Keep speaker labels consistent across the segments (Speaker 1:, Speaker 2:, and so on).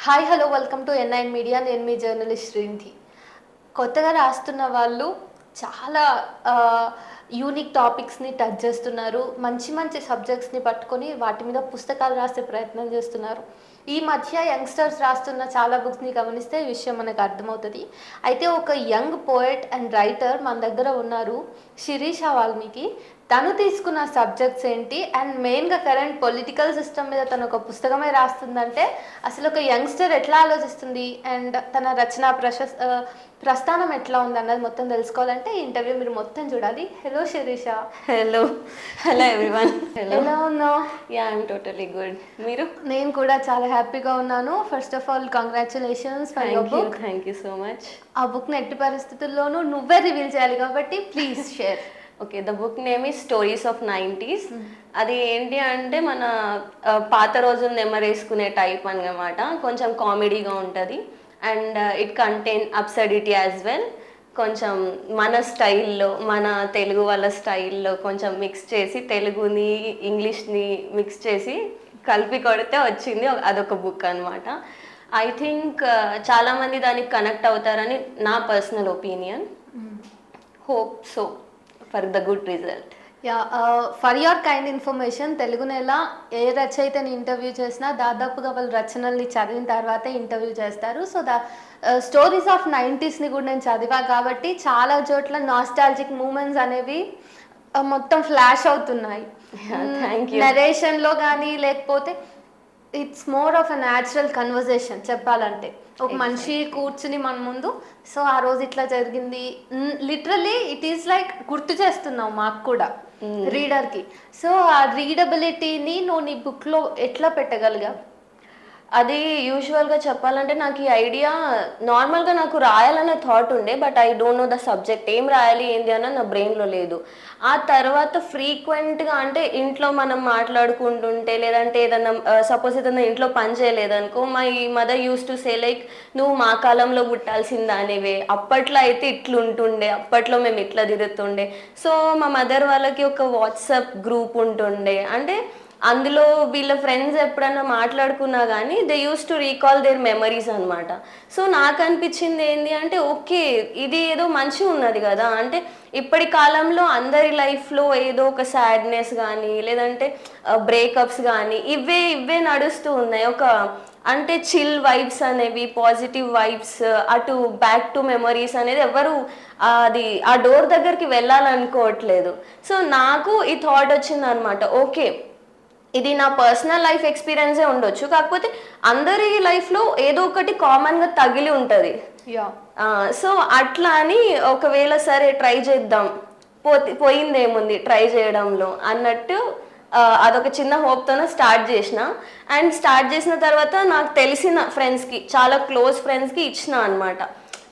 Speaker 1: Hi hello welcome to NIN media. నేను మీ journalist Srinidhi. కొత్తగా రాస్తున్న వాళ్ళు చాలా యూనిక్ టాపిక్స్ని టచ్ చేస్తున్నారు. మంచి మంచి సబ్జెక్ట్స్ని పట్టుకొని వాటి మీద పుస్తకాలు రాసే ప్రయత్నం చేస్తున్నారు. ఈ మధ్య యంగ్స్టర్స్ రాస్తున్న చాలా బుక్స్ని గమనిస్తే ఈ విషయం మనకు అర్థమవుతుంది. అయితే ఒక యంగ్ పోయెట్ అండ్ రైటర్ మన దగ్గర ఉన్నారు, శిరీష వాల్మీకి. తను తీసుకున్న సబ్జెక్ట్స్ ఏంటి అండ్ మెయిన్గా కరెంట్ పొలిటికల్ సిస్టమ్ మీద తను ఒక పుస్తకమే రాస్తుందంటే అసలు ఒక యంగ్స్టర్ ఎట్లా ఆలోచిస్తుంది అండ్ తన రచన ప్రస్థానం ఎట్లా ఉంది అన్నది మొత్తం తెలుసుకోవాలంటే ఈ ఇంటర్వ్యూ మీరు మొత్తం చూడాలి. హలో శిరీష.
Speaker 2: Hello everyone.
Speaker 1: ఎలా ఉన్నావు?
Speaker 2: Yeah I'm totally good. మీరు?
Speaker 1: నేను కూడా చాలా హ్యాపీగా ఉన్నాను. First of all congratulations for your book.
Speaker 2: Thank you so much.
Speaker 1: ఆ బుక్ని ఎట్టి పరిస్థితుల్లోనూ నువ్వే రివీల్ చేయాలి కాబట్టి please share.
Speaker 2: Okay, the book name is stories of 90s. అది ఏంటి అంటే మన పాత రోజులు నెమరేసుకునే టైప్ అన్నమాట. కొంచెం కామెడీగా ఉంటుంది and it contain absurdity as well. కొంచెం మన స్టైల్లో, మన తెలుగు వాళ్ళ స్టైల్లో కొంచెం మిక్స్ చేసి, తెలుగుని ఇంగ్లీష్ని మిక్స్ చేసి కలిపి కొడితే వచ్చింది అదొక బుక్ అనమాట. ఐ థింక్ చాలామంది దానికి కనెక్ట్ అవుతారని నా personal opinion. Hope so for the good result.
Speaker 1: Yeah, for your kind information, Telugu నెల ఏ రచయితని ఇంటర్వ్యూ చేసినా దాదాపుగా వాళ్ళ రచనల్ని చదివిన తర్వాతే ఇంటర్వ్యూ చేస్తారు. సో స్టోరీస్ ఆఫ్ 90sని కూడా నేను చదివా కాబట్టి చాలా చోట్ల నాస్టాలజిక్ మూమెంట్స్ అనేవి మొత్తం ఫ్లాష్ అవుతున్నాయి. నరేషన్లో కానీ లేకపోతే it's more of a natural conversation చెప్పాలంటే. ఒక మనిషి కూర్చుని మన ముందు, సో ఆ రోజు ఇట్లా జరిగింది, లిటరలీ ఇట్ ఈస్ లైక్ గుర్తు చేస్తున్నావు మాకు కూడా రీడర్కి. సో ఆ రీడబిలిటీని నువ్వు నీ బుక్లో ఎట్లా పెట్టగలిగా?
Speaker 2: అది యూజువల్గా చెప్పాలంటే నాకు ఈ ఐడియా నార్మల్గా నాకు రాయాలనే థాట్ ఉండే, but I don't know the subject. ఏం రాయాలి ఏంది అన్న నా బ్రెయిన్లో లేదు. ఆ తర్వాత ఫ్రీక్వెంట్గా అంటే ఇంట్లో మనం మాట్లాడుకుంటుంటే, లేదంటే ఏదన్నా సపోజ్ ఏదన్నా ఇంట్లో పని చేయలేదనుకో, my mother used to say like నువ్వు మా కాలంలో పుట్టాల్సిందానివే, అప్పట్లో అయితే ఇట్లుంటుండే, అప్పట్లో మేము ఇట్లా తిరుగుతుండే. సో మా మదర్ వాళ్ళకి ఒక వాట్సాప్ గ్రూప్ ఉంటుండే, అంటే అందులో వీళ్ళ ఫ్రెండ్స్ ఎప్పుడన్నా మాట్లాడుకున్నా కానీ they use to recall their memories అనమాట. సో నాకు అనిపించింది ఏంటి అంటే ఓకే, ఇది ఏదో మంచిగా ఉన్నది కదా, అంటే ఇప్పటి కాలంలో అందరి లైఫ్లో ఏదో ఒక సాడ్నెస్ కానీ లేదంటే బ్రేకప్స్ కానీ ఇవే నడుస్తూ ఉన్నాయి. ఒక అంటే చిల్ వైబ్స్ అనేవి, పాజిటివ్ వైబ్స్, అటు బ్యాక్ టు మెమరీస్ అనేది ఎవరు అది ఆ డోర్ దగ్గరికి వెళ్ళాలనుకోవట్లేదు. సో నాకు ఈ థాట్ వచ్చింది అనమాట, ఓకే ఇది నా పర్సనల్ లైఫ్ ఎక్స్పీరియన్సే ఉండొచ్చు, కాకపోతే అందరి లైఫ్లో ఏదో ఒకటి కామన్గా తగిలి ఉంటుంది. సో అట్లా అని ఒకవేళ సరే ట్రై చేద్దాం, పోయిందేముంది ట్రై చేయడంలో అన్నట్టు అదొక చిన్న హోప్తోనే స్టార్ట్ చేసిన. అండ్ స్టార్ట్ చేసిన తర్వాత నాకు తెలిసిన ఫ్రెండ్స్కి, చాలా క్లోజ్ ఫ్రెండ్స్కి ఇచ్చిన అనమాట.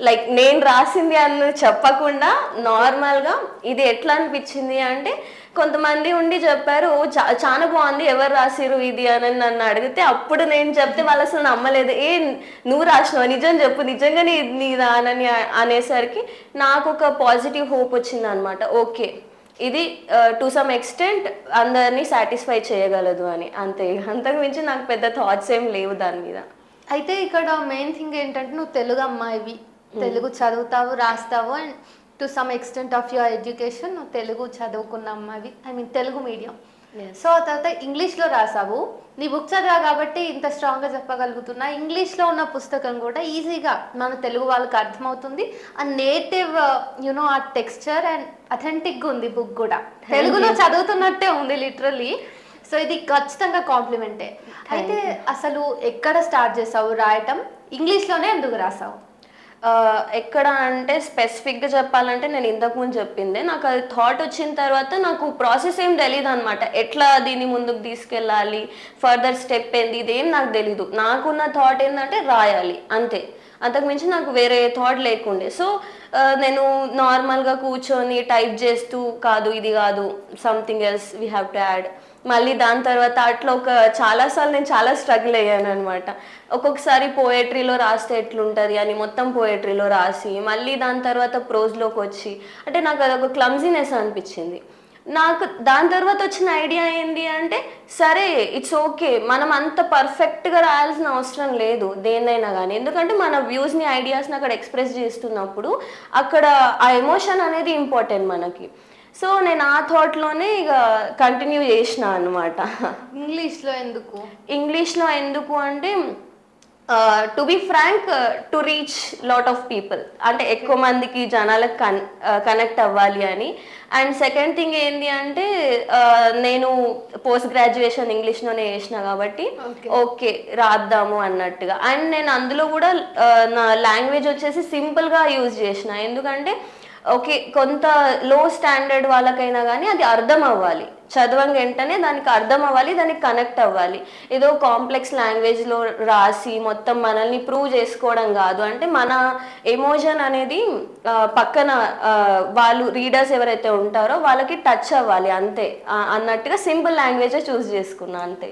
Speaker 2: లైక్ నేను రాసింది అని చెప్పకుండా నార్మల్గా ఇది ఎట్లా అనిపించింది అంటే, కొంతమంది ఉండి చెప్పారు చాలా బాగుంది, ఎవరు రాసిరు ఇది అని నన్ను అడిగితే అప్పుడు నేను చెప్తే వాళ్ళు అసలు నమ్మలేదు. నువ్వు రాసినావు, నిజం చెప్పు, నిజంగా నీదా అని అనేసరికి నాకు ఒక పాజిటివ్ హోప్ వచ్చింది అనమాట. ఓకే ఇది టు సమ్ ఎక్స్టెంట్ అందరినీ సాటిస్ఫై చేయగలదు అని, అంతే. అంతకు మించి నాకు పెద్ద థాట్స్ ఏం లేవు దాని మీద.
Speaker 1: అయితే ఇక్కడ మెయిన్ థింగ్ ఏంటంటే నువ్వు తెలుగు అమ్మాయివి, తెలుగు చదువుతావు, రాస్తావు, and to some extent of your education నువ్వు తెలుగు చదువుకున్న అమ్మాయివి, I mean Telugu medium. So ఆ తర్వాత ఇంగ్లీష్లో రాసావు. నీ బుక్ చదివా కాబట్టి ఇంత స్ట్రాంగ్గా చెప్పగలుగుతున్నా. ఇంగ్లీష్లో ఉన్న పుస్తకం కూడా ఈజీగా మన తెలుగు వాళ్ళకి అర్థమవుతుంది. ఆ నేటివ్ యునో ఆ టెక్స్చర్ అండ్ అథెంటిక్గా ఉంది బుక్ కూడా, తెలుగులో చదువుతున్నట్టే ఉంది లిటరల్లీ. సో ఇది ఖచ్చితంగా కాంప్లిమెంటే. అయితే అసలు ఎక్కడ స్టార్ట్ చేసావు రాయటం? ఇంగ్లీష్లోనే ఎందుకు రాసావు?
Speaker 2: ఎక్కడ అంటే స్పెసిఫిక్గా చెప్పాలంటే నేను ఇంతకుముందు చెప్పిందే, నాకు అది థాట్ వచ్చిన తర్వాత నాకు ప్రాసెస్ ఏం తెలియదు అనమాట. ఎట్లా దీన్ని ముందుకు తీసుకెళ్ళాలి, ఫర్దర్ స్టెప్ ఏంది, ఇదేం నాకు తెలీదు. నాకున్న థాట్ ఏంటంటే రాయాలి, అంతే. అంతకుమించి నాకు వేరే థాట్ లేకుండే. సో నేను నార్మల్గా కూర్చొని టైప్ చేస్తూ కాదు ఇది కాదు, something else we have to add, మళ్ళీ దాని తర్వాత అట్లా చాలాసార్లు నేను చాలా స్ట్రగుల్ అయ్యాను అనమాట. ఒక్కొక్కసారి పోయట్రీలో రాస్తే ఎట్లుంటుంది అని మొత్తం పోయట్రీలో రాసి మళ్ళీ దాని తర్వాత ప్రోజ్లోకి వచ్చి, అంటే నాకు అదొక క్లమ్జీనెస్ అనిపించింది. నాకు దాని తర్వాత వచ్చిన ఐడియా ఏంటి అంటే సరే ఇట్స్ ఓకే, మనం అంత పర్ఫెక్ట్గా రాయాల్సిన అవసరం లేదు దేన్నైనా కానీ. ఎందుకంటే మన వ్యూస్ని ఐడియాస్ని అక్కడ ఎక్స్ప్రెస్ చేస్తున్నప్పుడు అక్కడ ఆ ఎమోషన్ అనేది ఇంపార్టెంట్ మనకి. సో నేను ఆ థాట్లోనే ఇక కంటిన్యూ చేసిన అనమాట.
Speaker 1: ఇంగ్లీష్లో ఎందుకు?
Speaker 2: ఇంగ్లీష్లో ఎందుకు అంటే to be frank, to reach lot of people, అంటే ఎక్కువ మందికి జనాలకు కనెక్ట్ అవ్వాలి అని. అండ్ సెకండ్ థింగ్ ఏంటి అంటే నేను పోస్ట్ గ్రాడ్యుయేషన్ ఇంగ్లీష్లోనే చేసిన కాబట్టి ఓకే రాద్దాము అన్నట్టుగా. అండ్ నేను అందులో కూడా నా లాంగ్వేజ్ వచ్చేసి సింపుల్గా యూజ్ చేసిన, ఎందుకంటే ఓకే కొంత లో స్టాండర్డ్ వాళ్ళకైనా కానీ అది అర్థం అవ్వాలి, చదవం వెంటనే దానికి అర్థం అవ్వాలి, దానికి కనెక్ట్ అవ్వాలి. ఏదో కాంప్లెక్స్ లాంగ్వేజ్లో రాసి మొత్తం మనల్ని ప్రూవ్ చేసుకోవడం కాదు. అంటే మన ఎమోషన్ అనేది పక్కన వాళ్ళు రీడర్స్ ఎవరైతే ఉంటారో వాళ్ళకి టచ్ అవ్వాలి అంతే అన్నట్టుగా సింపుల్ లాంగ్వేజే చూస్ చేసుకున్నా అంతే.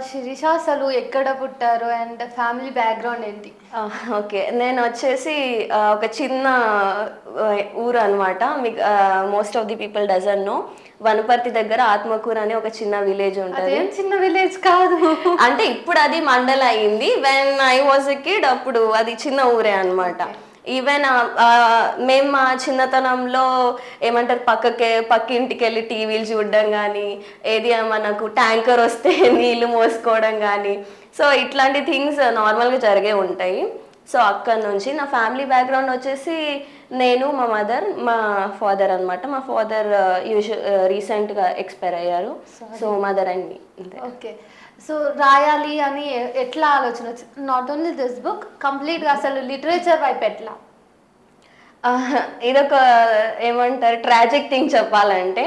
Speaker 1: శిరీష అసలు ఎక్కడ పుట్టారు అండ్ ఫ్యామిలీ బ్యాక్గ్రౌండ్ ఏంటి?
Speaker 2: ఓకే, నేను వచ్చేసి ఒక చిన్న ఊరు అనమాట. మీకు most of the people doesn't know, Wanaparthy దగ్గర ఆత్మకూరు అనే ఒక చిన్న విలేజ్ ఉంటుంది.
Speaker 1: చిన్న విలేజ్ కాదు
Speaker 2: అంటే ఇప్పుడు అది మండల్ అయింది. When I was a kid అప్పుడు అది చిన్న ఊరే అనమాట. ఈవెన్ మేము మా చిన్నతనంలో ఏమంటారు పక్కింటికి వెళ్ళి టీవీలు చూడడం కానీ, ఏది మనకు ట్యాంకర్ వస్తే నీళ్ళు మోసుకోవడం కానీ, సో ఇట్లాంటి థింగ్స్ నార్మల్గా జరిగే ఉంటాయి. సో అక్కడ నుంచి నా ఫ్యామిలీ బ్యాక్గ్రౌండ్ వచ్చేసి నేను, మా మదర్, మా ఫాదర్ అనమాట. మా ఫాదర్ రీసెంట్గా ఎక్స్పైర్ అయ్యారు. So mother and me.
Speaker 1: Okay, so రాయాలి అని ఎట్లా ఆలోచన వచ్చింది? నాట్ ఓన్లీ దిస్ బుక్, కంప్లీట్గా అసలు లిటరేచర్ వైపు ఎట్లా?
Speaker 2: ఇదొక ఏమంటారు ట్రాజిక్ థింగ్ చెప్పాలంటే,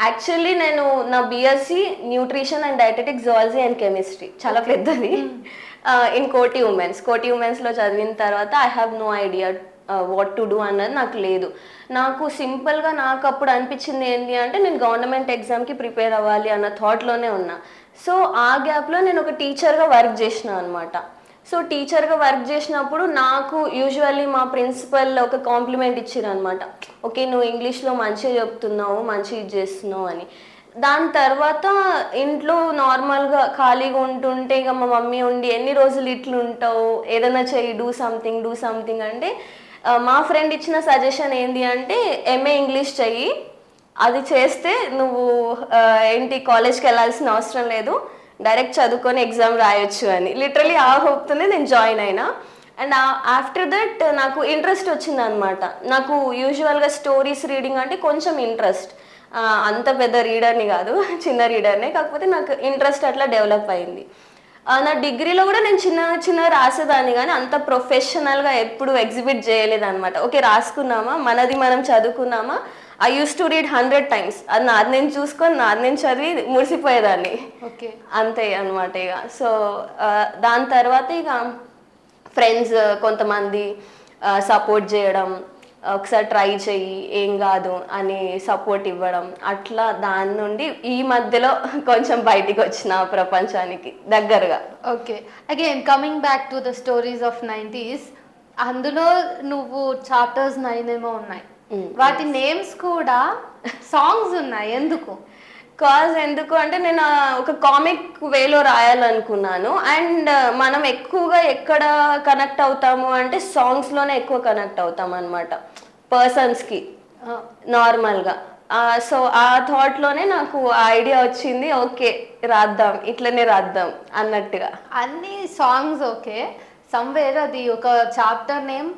Speaker 2: యాక్చువల్లీ నేను నా BSc nutrition and dietetics, zoology and chemistry చాలా పెద్దది ఇన్ కోటి ఉమెన్స్లో చదివిన తర్వాత I have no idea what to do అన్నది నాకు లేదు. నాకు సింపుల్గా నాకు అప్పుడు అనిపించింది ఏంటి అంటే నేను గవర్నమెంట్ ఎగ్జామ్కి ప్రిపేర్ అవ్వాలి అన్న థాట్లోనే ఉన్నా. సో ఆ గ్యాప్లో నేను ఒక టీచర్గా వర్క్ చేసిన అనమాట. సో టీచర్గా వర్క్ చేసినప్పుడు నాకు యూజువల్లీ మా ప్రిన్సిపల్ ఒక కాంప్లిమెంట్ ఇచ్చారు అనమాట, ఓకే నువ్వు ఇంగ్లీష్లో మంచిగా చెప్తున్నావు, మంచిగా ఇది చేస్తున్నావు అని. దాని తర్వాత ఇంట్లో నార్మల్గా ఖాళీగా ఉంటుంటే ఇక మా మమ్మీ ఉండి ఎన్ని రోజులు ఇట్లు ఉంటావు, ఏదైనా చెయ్యి, డూ సంథింగ్ అంటే మా ఫ్రెండ్ ఇచ్చిన సజెషన్ ఏంటి అంటే ఎంఏ ఇంగ్లీష్ చెయ్యి, అది చేస్తే నువ్వు ఏంటి కాలేజ్కి వెళ్ళాల్సిన అవసరం లేదు, డైరెక్ట్ చదువుకొని ఎగ్జామ్ రాయొచ్చు అని. లిటరలీ ఆ హోప్తోనే నేను జాయిన్ అయినా. అండ్ ఆఫ్టర్ దట్ నాకు ఇంట్రెస్ట్ వచ్చింది అనమాట. నాకు యూజువల్గా స్టోరీస్ రీడింగ్ అంటే కొంచెం ఇంట్రెస్ట్, అంత పెద్ద రీడర్ని కాదు, చిన్న రీడర్నే, కాకపోతే నాకు ఇంట్రెస్ట్ అట్లా డెవలప్ అయింది. నా డిగ్రీలో కూడా నేను చిన్న రాసేదాన్ని, కానీ అంత ప్రొఫెషనల్గా ఎప్పుడు ఎగ్జిబిట్ చేయలేదు అనమాట. ఓకే రాసుకున్నామా, మనది మనం చదువుకున్నామా, I used to read 100 times, అది నాది నేను చూసుకొని నాది నేను చదివి మురిసిపోయేదాన్ని.
Speaker 1: ఓకే
Speaker 2: అంతే అనమాట. ఇక సో దాని తర్వాత ఇక ఫ్రెండ్స్ కొంతమంది సపోర్ట్ చేయడం, ఒకసారి ట్రై చెయ్యి ఏం కాదు అని సపోర్ట్ ఇవ్వడం, అట్లా దాని నుండి ఈ మధ్యలో కొంచెం బయటికి వచ్చిన ప్రపంచానికి దగ్గరగా.
Speaker 1: Okay, again coming back to the stories of 90s, అందులో నువ్వు చాప్టర్స్ 9 ఏమో ఉన్నాయి, వాటి నేమ్స్ కూడా సాంగ్స్ ఉన్నాయి, ఎందుకు?
Speaker 2: ఎందుకు అంటే నేను ఒక కామిక్ వేలో రాయాలనుకున్నాను. అండ్ మనం ఎక్కువగా ఎక్కడ కనెక్ట్ అవుతాము అంటే సాంగ్స్లోనే ఎక్కువ కనెక్ట్ అవుతాం అనమాట పర్సన్స్కి నార్మల్గా. సో ఆ థాట్లోనే నాకు ఐడియా వచ్చింది, ఓకే రాద్దాం, ఇట్లనే రాద్దాం అన్నట్టుగా.
Speaker 1: అన్ని సాంగ్స్ ఓకే, సమ్వేర్ అది ఒక చాప్టర్ నేమ్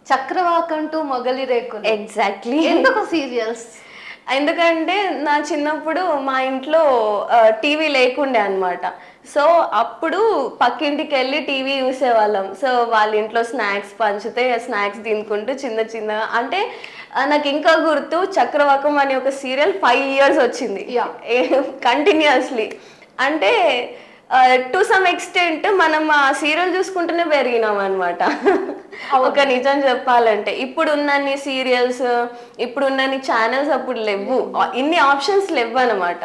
Speaker 1: చక్రవాకం టు మొగలి రేకులు.
Speaker 2: ఎగ్జాక్ట్లీ.
Speaker 1: ఎందుకు సీరియల్స్?
Speaker 2: ఎందుకంటే నా చిన్నప్పుడు మా ఇంట్లో టీవీ లేకుండే అనమాట. సో అప్పుడు పక్కింటికి వెళ్ళి టీవీ చూసేవాళ్ళం. సో వాళ్ళ ఇంట్లో స్నాక్స్ పంచితే స్నాక్స్ తినుకుంటూ చిన్న అంటే నాకు ఇంకా గుర్తు చక్రవాకం అనే ఒక సీరియల్ 5 years వచ్చింది కంటిన్యూస్లీ. అంటే టు సమ్ ఎక్స్టెంట్ మనం ఆ సీరియల్ చూసుకుంటూనే పెరిగినాం అనమాట. ఒక నిజం చెప్పాలంటే ఇప్పుడున్నన్ని సీరియల్స్, ఇప్పుడున్నన్ని ఛానల్స్ అప్పుడు లేవు, ఇన్ని ఆప్షన్స్ లేవు అనమాట.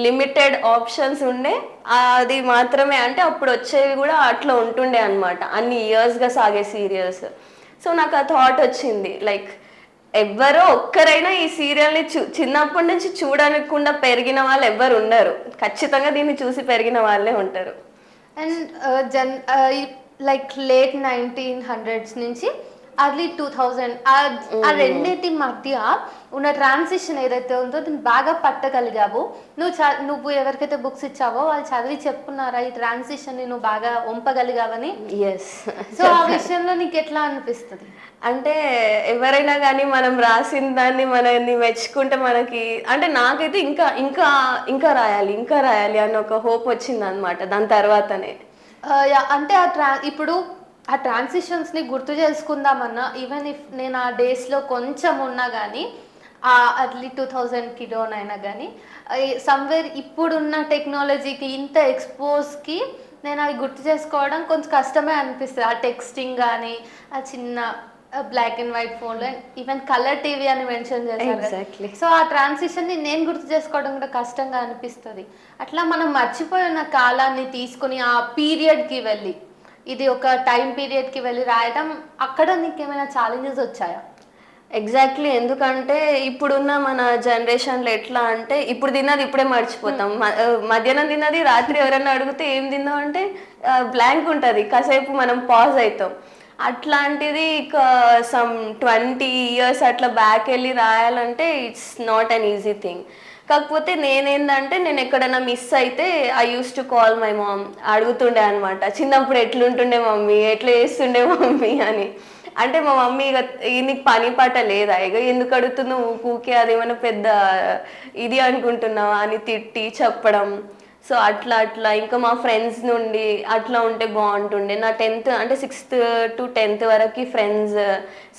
Speaker 2: లిమిటెడ్ ఆప్షన్స్ ఉండే, అది మాత్రమే. అంటే అప్పుడు వచ్చేవి కూడా అట్లా ఉంటుండే అనమాట, అన్ని ఇయర్స్గా సాగే సీరియల్స్. సో నాకు ఆ థాట్ వచ్చింది, లైక్ ఎవ్వరో ఒక్కరైనా ఈ సీరియల్ని చిన్నప్పటి నుంచి చూడకుండా పెరిగిన వాళ్ళు ఎవ్వరు ఉండరు. ఖచ్చితంగా దీన్ని చూసి పెరిగిన వాళ్ళే ఉంటారు.
Speaker 1: అండ్ లైక్ లేట్ 1900s నుంచి అర్లీ 2000 ఆ రెండింటి మధ్య ఉన్న ట్రాన్సిషన్ ఏదైతే ఉందో దీన్ని బాగా పట్టగలిగావు. నువ్వు ఎవరికైతే బుక్స్ ఇచ్చావో వాళ్ళు చదివి చెప్పుకున్నారా ఈ ట్రాన్సిషన్ ని నువ్వు బాగా వంపగలిగావని?
Speaker 2: ఎస్.
Speaker 1: సో ఆ విషయంలో నీకు ఎట్లా అనిపిస్తుంది?
Speaker 2: అంటే ఎవరైనా కానీ మనం రాసిన దాన్ని మనల్ని మెచ్చుకుంటే మనకి, అంటే నాకైతే ఇంకా ఇంకా ఇంకా రాయాలి ఇంకా రాయాలి అని ఒక హోప్ వచ్చింది అనమాట దాని తర్వాతనే.
Speaker 1: అంటే ఇప్పుడు ఆ ట్రాన్సిషన్స్ని గుర్తు చేసుకుందామన్నా, ఈవెన్ ఇఫ్ నేను ఆ డేస్లో కొంచెం ఉన్నా కానీ, ఆ అర్లీ 2000 కిలోనైనా కానీ, సమ్వేర్ ఇప్పుడున్న టెక్నాలజీకి ఇంత ఎక్స్పోజ్కి నేను అవి గుర్తు చేసుకోవడం కొంచెం కష్టమే అనిపిస్తుంది. ఆ టెక్స్టింగ్ కానీ, ఆ చిన్న బ్లాక్ అండ్ వైట్ ఫోన్లో ఈవెన్ కలర్ టీవీ అని మెన్షన్ చేశారు. సో ఆ ట్రాన్సిషన్ని నేను గుర్తు చేసుకోవడం కూడా కష్టంగా అనిపిస్తుంది. అట్లా మనం మర్చిపోయిన కాలాన్ని తీసుకుని ఆ పీరియడ్కి వెళ్ళి, ఇది ఒక టైం పీరియడ్కి వెళ్ళి రాయడం, అక్కడ నీకు ఏమైనా ఛాలెంజెస్ వచ్చాయా?
Speaker 2: ఎగ్జాక్ట్లీ. ఎందుకంటే ఇప్పుడున్న మన జనరేషన్లో ఎట్లా అంటే ఇప్పుడు తిన్నది ఇప్పుడే మర్చిపోతాం. మధ్యాహ్నం తిన్నది రాత్రి ఎవరైనా అడిగితే ఏం తిన్నాం అంటే బ్లాంక్ ఉంటుంది, కాసేపు మనం పాజ్ అవుతాం. అట్లాంటిది ఇక సమ్ 20 years అట్లా బ్యాక్ వెళ్ళి రాయాలంటే it's not an easy thing. కాకపోతే నేనేందంటే నేను ఎక్కడైనా మిస్ అయితే I used to call my mom. అడుగుతుండే అనమాట, చిన్నప్పుడు ఎట్లుంటుండే మమ్మీ, ఎట్లా చేస్తుండే మమ్మీ అని. అంటే మా మమ్మీ ఇక నీకు పని పాట లేదా, ఇక ఎందుకు అడుగుతున్నావు ఊకే, అదేమైనా పెద్ద ఇది అనుకుంటున్నావా అని తిట్టి చెప్పడం. సో అట్లా అట్లా ఇంకా మా ఫ్రెండ్స్ నుండి అట్లా ఉంటే బాగుంటుండే. నా 10th అంటే 6th to 10th వరకు ఫ్రెండ్స్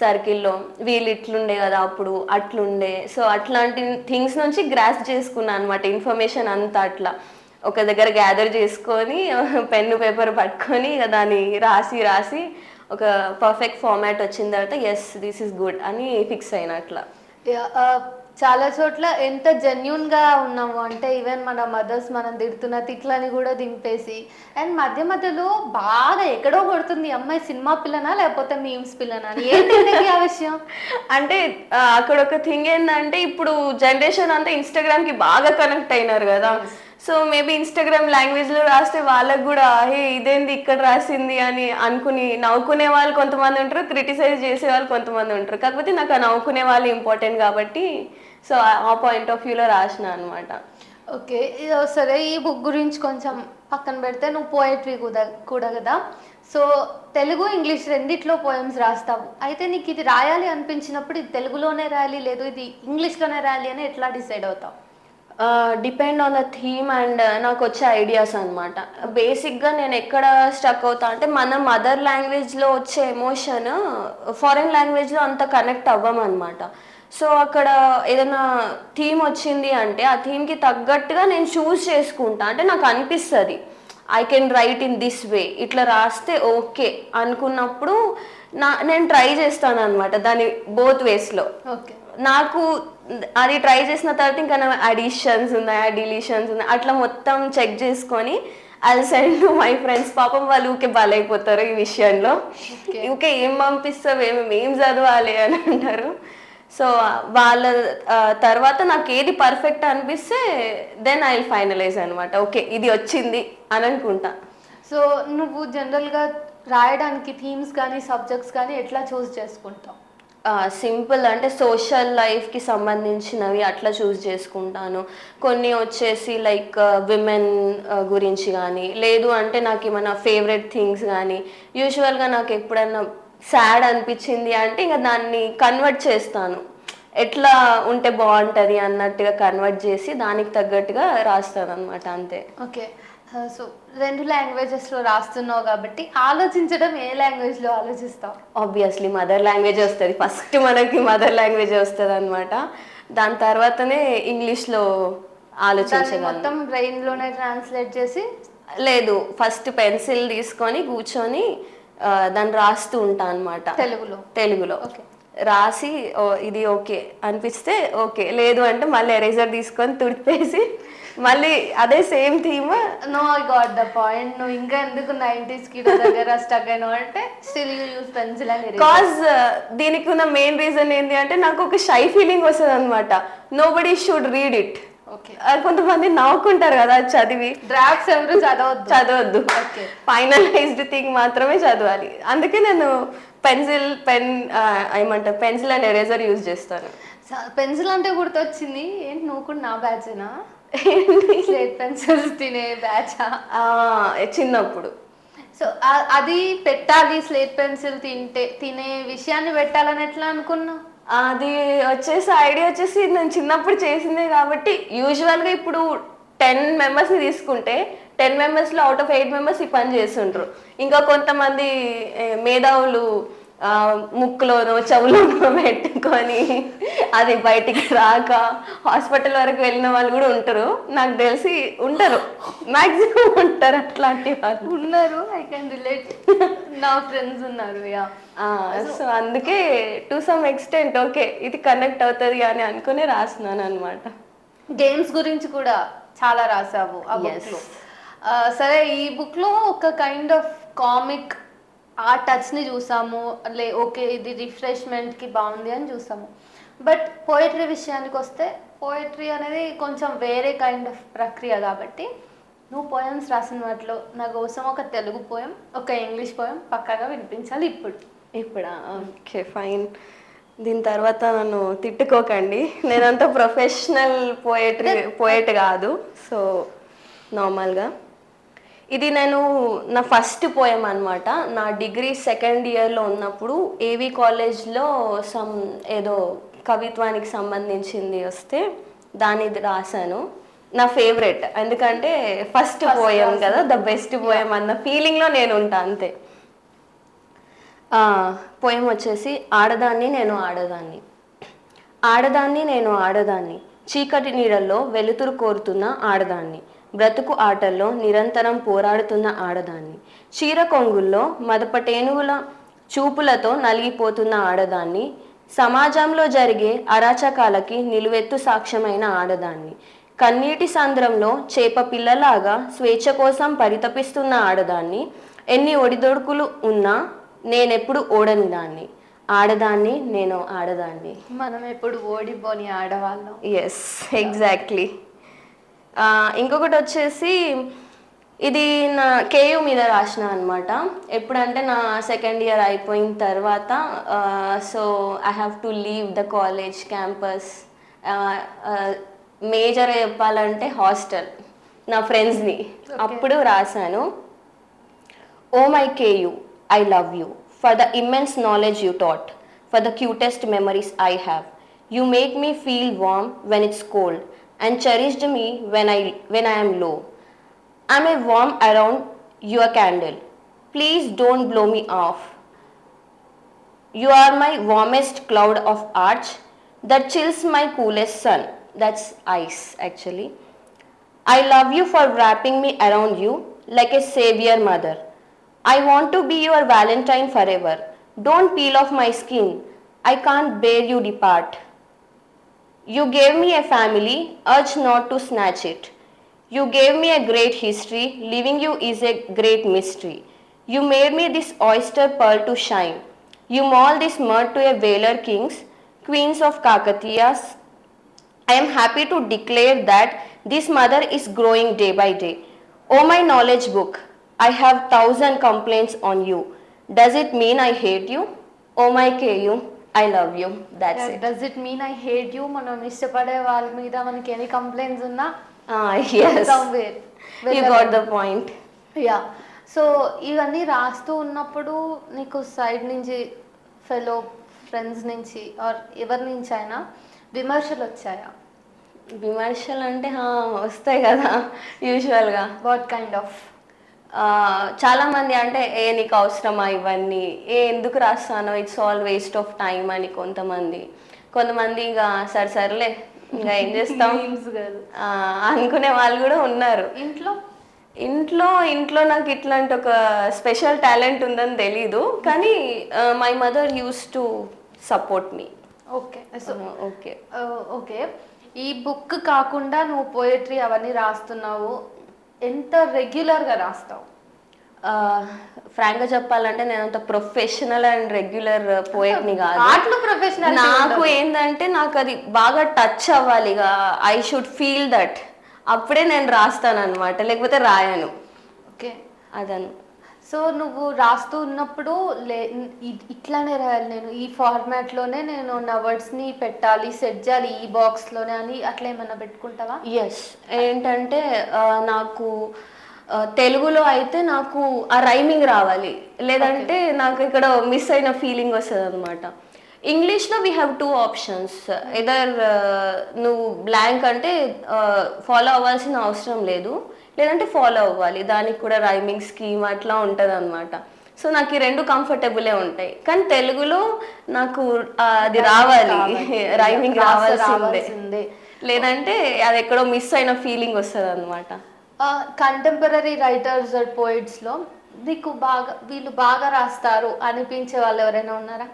Speaker 2: సర్కిల్లో వీళ్ళు ఇట్లుండే కదా అప్పుడు అట్లుండే. సో అట్లాంటి థింగ్స్ నుంచి గ్రాస్ చేసుకున్నాను అనమాట ఇన్ఫర్మేషన్ అంతా. అట్లా ఒక దగ్గర గ్యాదర్ చేసుకొని పెన్ను పేపర్ పట్టుకొని ఇక దాన్ని రాసి రాసి ఒక పర్ఫెక్ట్ ఫార్మాట్ వచ్చిన తర్వాత ఎస్ దిస్ ఈస్ గుడ్ అని ఫిక్స్ అయిన. అట్లా
Speaker 1: చాలా చోట్ల ఎంత జెన్యున్గా ఉన్నాము అంటే, ఈవెన్ మన మదర్స్ మనం తిడుతున్న తిట్లని కూడా దింపేసి, అండ్ మధ్య మధ్యలో బాగా ఎక్కడో కొడుతుంది అమ్మాయి, సినిమా పిల్లనా లేకపోతే మీమ్స్ పిల్లనా అని. ఏంటి ఆ విషయం?
Speaker 2: అంటే అక్కడ ఒక థింగ్ ఏంటంటే ఇప్పుడు జనరేషన్ అంతా ఇన్స్టాగ్రామ్కి బాగా కనెక్ట్ అయినారు కదా. సో మేబీ ఇన్స్టాగ్రామ్ లాంగ్వేజ్లో రాస్తే వాళ్ళకు కూడా హే ఇదేంది ఇక్కడ రాసింది అని అనుకుని నవ్వుకునే వాళ్ళు కొంతమంది ఉంటారు, క్రిటిసైజ్ చేసే వాళ్ళు కొంతమంది ఉంటారు. కాకపోతే నాకు ఆ నవ్వుకునే వాళ్ళు ఇంపార్టెంట్ కాబట్టి సో ఆ పాయింట్ ఆఫ్ వ్యూలో రాసిన అనమాట.
Speaker 1: ఓకే, సరే ఈ బుక్ గురించి కొంచెం పక్కన పెడితే, నువ్వు పోయట్రీ కూడా కదా. సో తెలుగు ఇంగ్లీష్ రెండిట్లో పోయమ్స్ రాస్తావు. అయితే నీకు ఇది రాయాలి అనిపించినప్పుడు ఇది తెలుగులోనే రాయాలి, లేదు ఇది ఇంగ్లీష్లోనే రాయాలి అని ఎట్లా డిసైడ్ అవుతావు?
Speaker 2: Depend on the theme and నాకు వచ్చే ఐడియాస్ అనమాట. బేసిక్గా నేను ఎక్కడ స్టక్ అవుతా అంటే మన మదర్ లాంగ్వేజ్లో వచ్చే ఎమోషన్ ఫారెన్ లాంగ్వేజ్లో అంత కనెక్ట్ అవ్వమన్నమాట. సో అక్కడ ఏదైనా థీమ్ వచ్చింది అంటే ఆ థీమ్కి తగ్గట్టుగా నేను చూస్ చేసుకుంటా. అంటే నాకు అనిపిస్తుంది I can write in this way, ఇట్లా రాస్తే ఓకే అనుకున్నప్పుడు నేను ట్రై చేస్తాను అనమాట దాన్ని బోత్ వేస్లో.
Speaker 1: ఓకే,
Speaker 2: నాకు అది ట్రై చేసిన తర్వాత ఇంకా అడిషన్స్ ఉన్నాయా డిలీషన్స్ ఉన్నాయి అట్లా మొత్తం చెక్ చేసుకొని I send to my friends. పాపం వాళ్ళు ఊకే బలైపోతారు ఈ విషయంలో, ఊకే ఏం పంపిస్తావు ఏం చదవాలి అని అంటారు. సో వాళ్ళ తర్వాత నాకు ఏది పర్ఫెక్ట్ అనిపిస్తే దెన్ ఐ విల్ ఫైనలైజ్ అనమాట, ఓకే ఇది వచ్చింది అని అనుకుంటా.
Speaker 1: సో నువ్వు జనరల్గా రాయడానికి థీమ్స్ కానీ సబ్జెక్ట్స్ కానీ ఎట్లా చూస్ చేసుకుంటావు?
Speaker 2: సింపుల్ అంటే సోషల్ లైఫ్కి సంబంధించినవి అట్లా చూస్ చేసుకుంటాను. కొన్ని వచ్చేసి లైక్ విమెన్ గురించి కానీ, లేదు అంటే నాకు ఏమైనా ఫేవరెట్ థింగ్స్ కానీ. యూజువల్గా నాకు ఎప్పుడైనా సాడ్ అనిపించింది అంటే ఇంకా దాన్ని కన్వర్ట్ చేస్తాను, ఎట్లా ఉంటే బాగుంటుంది అన్నట్టుగా కన్వర్ట్ చేసి దానికి తగ్గట్టుగా రాస్తాను అనమాట, అంతే.
Speaker 1: ఓకే, సో 2 లాంగ్వేజెస్లో రాస్తున్నావు కాబట్టి ఆలోచించడం ఏ లాంగ్వేజ్లో ఆలోచిస్తావు?
Speaker 2: ఆబ్వియస్లీ మదర్ లాంగ్వేజ్ వస్తుంది ఫస్ట్, మనకి మదర్ లాంగ్వేజ్ వస్తుంది అనమాట. దాని తర్వాతనే ఇంగ్లీష్లో ఆలోచించగలను.
Speaker 1: మొత్తం బ్రెయిన్లోనే ట్రాన్స్లేట్ చేసి?
Speaker 2: లేదు, ఫస్ట్ పెన్సిల్ తీసుకొని కూర్చొని దాన్ని రాస్తూ ఉంటాను అనమాట తెలుగులో.
Speaker 1: ఓకే,
Speaker 2: రాసి ఓ ఇది ఓకే అనిపిస్తే ఓకే, లేదు అంటే మళ్ళీ ఎరేజర్ తీసుకొని తుడిపేసి మళ్ళీ అదే same theme.
Speaker 1: No, I got the point. నువ్వు ఇంకా ఎందుకు 90s కిడ్ దగ్గర స్టక్ అయినావు అంటే still you use pencil and
Speaker 2: cause దీనికి ఉన్న మెయిన్ రీజన్ ఏంటి అంటే నాకు ఒక షై ఫీలింగ్ వస్తుంది అనమాట. Nobody should read it.
Speaker 1: Okay,
Speaker 2: కొంతమంది నవ్వుకుంటారు కదా అది చదివి.
Speaker 1: డ్రాఫ్ట్స్ ఎవరు
Speaker 2: చదవద్దు,
Speaker 1: ఓకే,
Speaker 2: ఫైనలైజ్డ్ థింగ్ మాత్రమే చదవాలి. అందుకే నేను పెన్సిల్ అండ్ ఎరేజర్ యూజ్ చేస్తాను.
Speaker 1: పెన్సిల్ అంటే గుర్తొచ్చింది, ఏంటి నువ్వు కూడా నా బ్యాచేనా? స్లేట్ పెన్సిల్స్ తినే బ్యాచా?
Speaker 2: చిన్నప్పుడు.
Speaker 1: సో అది పెట్టాలి, స్లేట్ పెన్సిల్ తినే విషయాన్ని పెట్టాలని ఎట్లా అనుకున్నా?
Speaker 2: అది ఐడియా వచ్చేసి నేను చిన్నప్పుడు చేసిందే కాబట్టి. యూజువల్గా ఇప్పుడు 10 మెంబర్స్ని తీసుకుంటే 10 మెంబర్స్లో అవుట్ ఆఫ్ 8 మెంబర్స్ ఈ పని చేస్తుండ్రు. ఇంకా కొంతమంది మేధావులు ముక్కులోనో చెవులోనో పెట్టుకొని అది బయటికి రాక హాస్పిటల్ వరకు వెళ్ళిన వాళ్ళు కూడా ఉంటారు. నాకు తెలిసి ఉంటారు, మ్యాక్సిమం ఉంటారు అట్లాంటి వాళ్ళు
Speaker 1: ఉన్నారు. ఐ కెన్ రిలేట్, నా ఫ్రెండ్స్ ఉన్నారు. యా,
Speaker 2: సో అందుకే టు సమ్ ఎక్స్టెంట్ ఓకే ఇది కనెక్ట్ అవుతుంది అని అనుకుని రాస్తున్నాను అనమాట.
Speaker 1: గేమ్స్ గురించి కూడా చాలా రాసావు ఆ బుక్లో. సరే, ఈ బుక్లో ఒక కైండ్ ఆఫ్ కామిక్ ఆ టచ్ని చూసాము, ఓకే ఇది రిఫ్రెష్మెంట్కి బాగుంది అని చూసాము. బట్ పోయట్రీ విషయానికి వస్తే పోయట్రీ అనేది కొంచెం వేరే కైండ్ ఆఫ్ ప్రక్రియ కాబట్టి నువ్వు పోయమ్స్ రాసిన వాటిలో నా కోసం ఒక తెలుగు పోయం, ఒక ఇంగ్లీష్ పోయం పక్కాగా వినిపించాలి
Speaker 2: ఇప్పుడా? Okay, fine. దీని తర్వాత నన్ను తిట్టుకోకండి, నేనంత ప్రొఫెషనల్ పోయట్ కాదు. సో నార్మల్గా ఇది నేను నా ఫస్ట్ పోయం అనమాట. నా డిగ్రీ సెకండ్ ఇయర్లో ఉన్నప్పుడు ఏవి కాలేజ్లో ఏదో కవిత్వానికి సంబంధించింది వస్తే దాన్ని రాశాను. నా ఫేవరెట్, ఎందుకంటే ఫస్ట్ పోయం కదా, ద బెస్ట్ పోయం అన్న ఫీలింగ్లో నేను ఉంటా అంతే. పోయం వచ్చేసి ఆడదాన్ని నేను ఆడదాన్ని. ఆడదాన్ని నేను ఆడదాన్ని, చీకటి నీడల్లో వెలుతురు కోరుతున్న ఆడదాన్ని, బ్రతుకు ఆటల్లో నిరంతరం పోరాడుతున్న ఆడదాన్ని, చీర కొంగుల్లో మదపటేనుగుల చూపులతో నలిగిపోతున్న ఆడదాన్ని, సమాజంలో జరిగే అరాచకాలకి నిలువెత్తు సాక్ష్యమైన ఆడదాన్ని, కన్నీటి సంద్రంలో చేప పిల్లలాగా స్వేచ్ఛ కోసం పరితపిస్తున్న ఆడదాన్ని, ఎన్ని ఒడిదొడుకులు ఉన్నా నేనెప్పుడు ఓడని దాన్ని. ఆడదాన్ని నేను ఆడదాన్ని.
Speaker 1: మనం ఎప్పుడు ఓడిపోని ఆడవాళ్ళం.
Speaker 2: Yes, exactly. ఇంకొకటి వచ్చేసి ఇది నా కేయూ మీద రాసిన అనమాట. ఎప్పుడంటే నా సెకండ్ ఇయర్ అయిపోయిన తర్వాత, so I have to leave the college campus. Major చెప్పాలంటే హాస్టల్, నా ఫ్రెండ్స్ని. అప్పుడు రాశాను, oh my KU, I love you for the immense knowledge you taught, for the cutest memories I have. You make me feel warm when it's cold and cherished me when I am low. I'm a warm around your candle. Please don't blow me off. You are my warmest cloud of arch that chills my coolest sun. That's ice actually. I love you for wrapping me around you like a savior mother. I want to be your Valentine forever. Don't peel off my skin. I can't bear you depart. You gave me a family, urge not to snatch it. You gave me a great history, leaving you is a great mystery. You made me this oyster pearl to shine. You mold this mud to a whaler kings, queens of Kakatiyas. I am happy to declare that this mother is growing day by day. Oh my knowledge book, I have 1,000 complaints on you. Does it mean I hate you? Oh my KU, I love you. That's it.
Speaker 1: Does it mean I hate you? మనం ఇష్టపడే వాళ్ళ మీద మనకి ఎన్ని complaints ఉన్నా,
Speaker 2: yes,
Speaker 1: somewhere
Speaker 2: you got the point.
Speaker 1: Yeah. So ఇవన్నీ రాస్తూ ఉన్నప్పుడు నీకు సైడ్ నుంచి ఫెలో ఫ్రెండ్స్ నుంచి ఆర్ ఎవరి నుంచి అయినా విమర్శలు వచ్చాయా?
Speaker 2: విమర్శలు అంటే వస్తాయి కదా యూజువల్గా.
Speaker 1: What kind of?
Speaker 2: చాలామంది అంటే నీకు అవసరమా ఇవన్నీ, ఎందుకు రాస్తానో, it's all waste of time అని కొంతమంది ఇంకా సర్లే ఇంకా ఏం చేస్తాం అనుకునే వాళ్ళు కూడా ఉన్నారు. ఇంట్లో నాకు ఇట్లాంటి ఒక స్పెషల్ టాలెంట్ ఉందని తెలీదు, కానీ my mother used to support me.
Speaker 1: Okay. So
Speaker 2: okay.
Speaker 1: Okay, ఈ బుక్ కాకుండా నువ్వు పోయట్రీ అవన్నీ రాస్తున్నావు, ఎంత రెగ్యులర్గా రాస్తావు?
Speaker 2: ఫ్రాంక్గా చెప్పాలంటే నేను అంత ప్రొఫెషనల్ అండ్ రెగ్యులర్ పోయట్ని కాదు.
Speaker 1: ఆర్ట్లో ప్రొఫెషనల్
Speaker 2: నాకు ఏంటంటే నాకు అది బాగా టచ్ అవ్వాలి, ఐ షుడ్ ఫీల్ దట్, అప్పుడే నేను రాస్తాను అనమాట, లేకపోతే రాయను.
Speaker 1: ఓకే,
Speaker 2: అదను.
Speaker 1: సో నువ్వు రాస్తూ ఉన్నప్పుడు ఇట్లానే రాయాలి, నేను ఈ ఫార్మాట్లోనే నేను నా వర్డ్స్ని పెట్టాలి, సెట్ చేయాలి ఈ బాక్స్లోనే అని అట్లా ఏమన్నా పెట్టుకుంటావా?
Speaker 2: ఎస్, ఏంటంటే నాకు తెలుగులో అయితే నాకు ఆ రైమింగ్ రావాలి, లేదంటే నాకు ఇక్కడ మిస్ అయిన ఫీలింగ్ వస్తుంది అనమాట. ఇంగ్లీష్లో వీ హ్యావ్ 2 ఆప్షన్స్, ఎదర్ నువ్వు బ్లాంక్ అంటే ఫాలో అవ్వాల్సిన అవసరం లేదు, లేదంటే ఫాలో అవ్వాలి, దానికి కూడా రైమింగ్ స్కీమ్ అట్లా ఉంటుంది అనమాట. సో నాకు ఈ 2 కంఫర్టబులే ఉంటాయి. కానీ తెలుగులో నాకు అది రావాలి, రైమింగ్ రావాల్సిందే, లేదంటే అది ఎక్కడో మిస్ అయిన ఫీలింగ్ వస్తుంది అనమాట.
Speaker 1: కంటెంపరీ రైటర్స్ అండ్ పోయిట్స్లో నీకు వీళ్ళు బాగా రాస్తారు అనిపించే వాళ్ళు ఎవరైనా ఉన్నారా?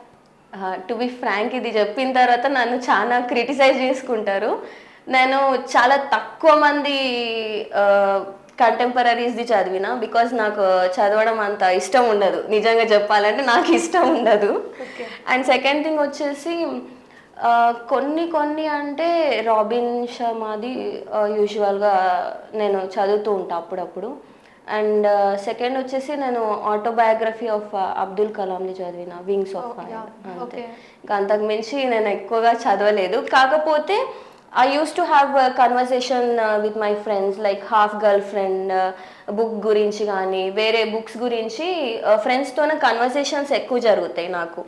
Speaker 2: టు బి ఫ్రాంక్, ఇది చెప్పిన తర్వాత నన్ను చాలా క్రిటిసైజ్ చేసుకుంటారు. నేను చాలా తక్కువ మంది కంటెంపరీస్ది చదివిన, బికాజ్ నాకు చదవడం అంత ఇష్టం ఉండదు, నిజంగా చెప్పాలంటే నాకు ఇష్టం ఉండదు. అండ్ సెకండ్ థింగ్ వచ్చేసి కొన్ని అంటే రాబిన్ శర్మాది యూజువల్గా నేను చదువుతూ ఉంటాను అప్పుడప్పుడు. అండ్ సెకండ్ వచ్చేసి నేను ఆటోబయోగ్రఫీ ఆఫ్ అబ్దుల్ కలాంని చదివిన, వింగ్స్ ఆఫ్ ఫైర్, అంతే. ఇంకా అంతకు మించి నేను ఎక్కువగా చదవలేదు. కాకపోతే I used to have a conversation with my friends, like half girlfriend book గురించి కానీ వేరే బుక్స్ గురించి ఫ్రెండ్స్తోనే కన్వర్సేషన్స్ ఎక్కువ జరుగుతాయి నాకు.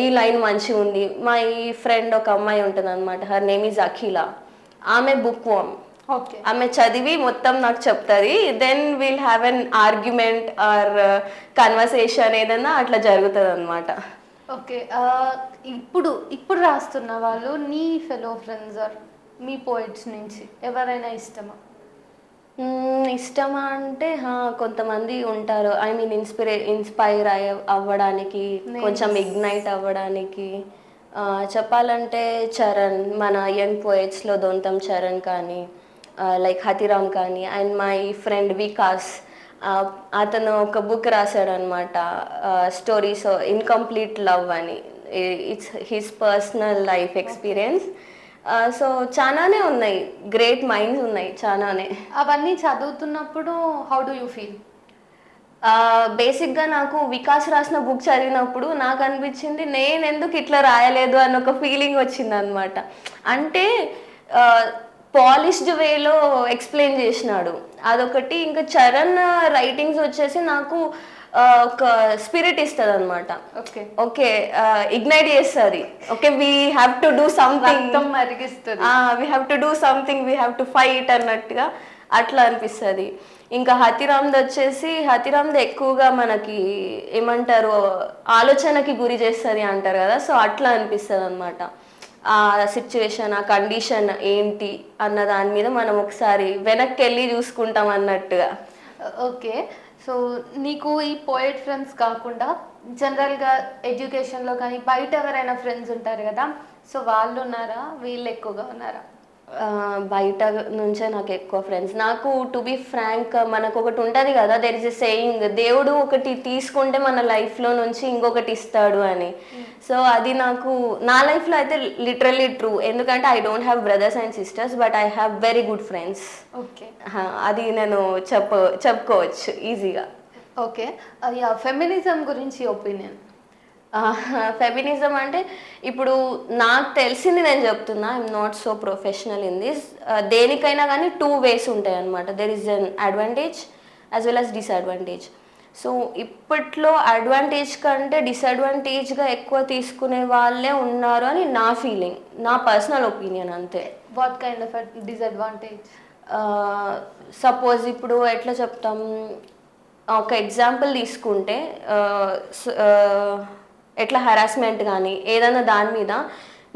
Speaker 2: ఈ లైన్ మంచిగా ఉంది, మా ఈ ఫ్రెండ్ ఒక అమ్మాయి ఉంటుంది అనమాట, హర్ నేమ్ ఈజ్ అఖిల, ఆమె బుక్ వామ్, ఆమె చదివి మొత్తం నాకు చెప్తుంది, then will have an argument or conversation ఏదన్నా అట్లా జరుగుతుంది అనమాట.
Speaker 1: ఓకే, ఇప్పుడు రాస్తున్న వాళ్ళు నీ ఫెలో ఫ్రెండ్స్ ఆర్ మీ పోయిట్స్ నుంచి ఎవరైనా
Speaker 2: ఇష్టమా అంటే కొంతమంది ఉంటారు, ఐ మీన్ ఇన్స్పైర్ అవ్వడానికి, కొంచెం ఇగ్నైట్ అవ్వడానికి. చెప్పాలంటే చరణ్, మన యంగ్ పోయిట్స్లో దొంతం చరణ్ కానీ, లైక్ హతిరామ్ కానీ, అండ్ మై ఫ్రెండ్ వికాస్, అతను ఒక బుక్ రాశాడు అనమాట, స్టోరీస్ ఇన్కంప్లీట్ లవ్ అని, it's his personal life experience. So చాలానే ఉన్నాయి, గ్రేట్ మైండ్స్ ఉన్నాయి చాలానే.
Speaker 1: అవన్నీ చదువుతున్నప్పుడు హౌ డు యూ ఫీల్?
Speaker 2: బేసిక్గా నాకు వికాస్ రాసిన బుక్ చదివినప్పుడు నాకు అనిపించింది నేను ఎందుకు ఇట్లా రాయలేదు అన్న ఒక ఫీలింగ్ వచ్చింది అనమాట. అంటే పాలిష్డ్ వేలో ఎక్స్ప్లెయిన్ చేసినాడు, అదొకటి. ఇంకా చరణ్ రైటింగ్స్ వచ్చేసి నాకు ఒక స్పిరిట్ ఇస్తుంది అనమాట. ఓకే, ఇగ్నైట్ చేస్తుంది. Okay, we have to do something, we have to do something, we have to fight అన్నట్టుగా అట్లా అనిపిస్తుంది. ఇంకా హతిరామ్ది వచ్చేసి, హతిరామ్ది ఎక్కువగా మనకి ఏమంటారు, ఆలోచనకి గురి చేస్తుంది అంటారు కదా, సో అట్లా అనిపిస్తుంది అనమాట. ఆ సిచ్యువేషన్, ఆ కండిషన్ ఏంటి అన్న దాని మీద మనం ఒకసారి వెనక్కి వెళ్ళి చూసుకుంటాం అన్నట్టుగా.
Speaker 1: ఓకే, సో నీకు ఈ పోయిట్ ఫ్రెండ్స్ కాకుండా జనరల్గా ఎడ్యుకేషన్లో కానీ బయట ఎవరైనా ఫ్రెండ్స్ ఉంటారు కదా, సో వాళ్ళు ఉన్నారా, వీళ్ళు ఎక్కువగా ఉన్నారా?
Speaker 2: బయట నుంచే నాకు ఎక్కువ ఫ్రెండ్స్. నాకు టు బి ఫ్రాంక్, మనకు ఒకటి ఉంటుంది కదా, దెర్ ఇస్ ఎ సేయింగ్, దేవుడు ఒకటి తీసుకుంటే మన లైఫ్లో నుంచి ఇంకొకటి ఇస్తాడు అని. సో అది నాకు నా లైఫ్లో అయితే లిటరల్లీ ట్రూ, ఎందుకంటే I don't have brothers and sisters, but I have very good friends.
Speaker 1: Okay,
Speaker 2: అది నేను చెప్పుకోవచ్చు ఈజీగా.
Speaker 1: ఓకే, ఫెమినిజం గురించి ఒపీనియన్?
Speaker 2: ఫెమినిజం అంటే ఇప్పుడు నాకు తెలిసింది నేను చెప్తున్నా, I'm not so professional in this. దేనికైనా కానీ 2 ways ఉంటాయి అనమాట, there is an advantage as well as disadvantage. So ఇప్పట్లో అడ్వాంటేజ్ కంటే డిసడ్వాంటేజ్గా ఎక్కువ తీసుకునే వాళ్ళే ఉన్నారు అని నా ఫీలింగ్, నా పర్సనల్ ఒపీనియన్, అంతే.
Speaker 1: What kind of disadvantage?
Speaker 2: Suppose ఇప్పుడు ఎట్లా చెప్తాం, ఒక ఎగ్జాంపుల్ తీసుకుంటే ఎట్లా హరాస్మెంట్ కానీ ఏదైనా దాని మీద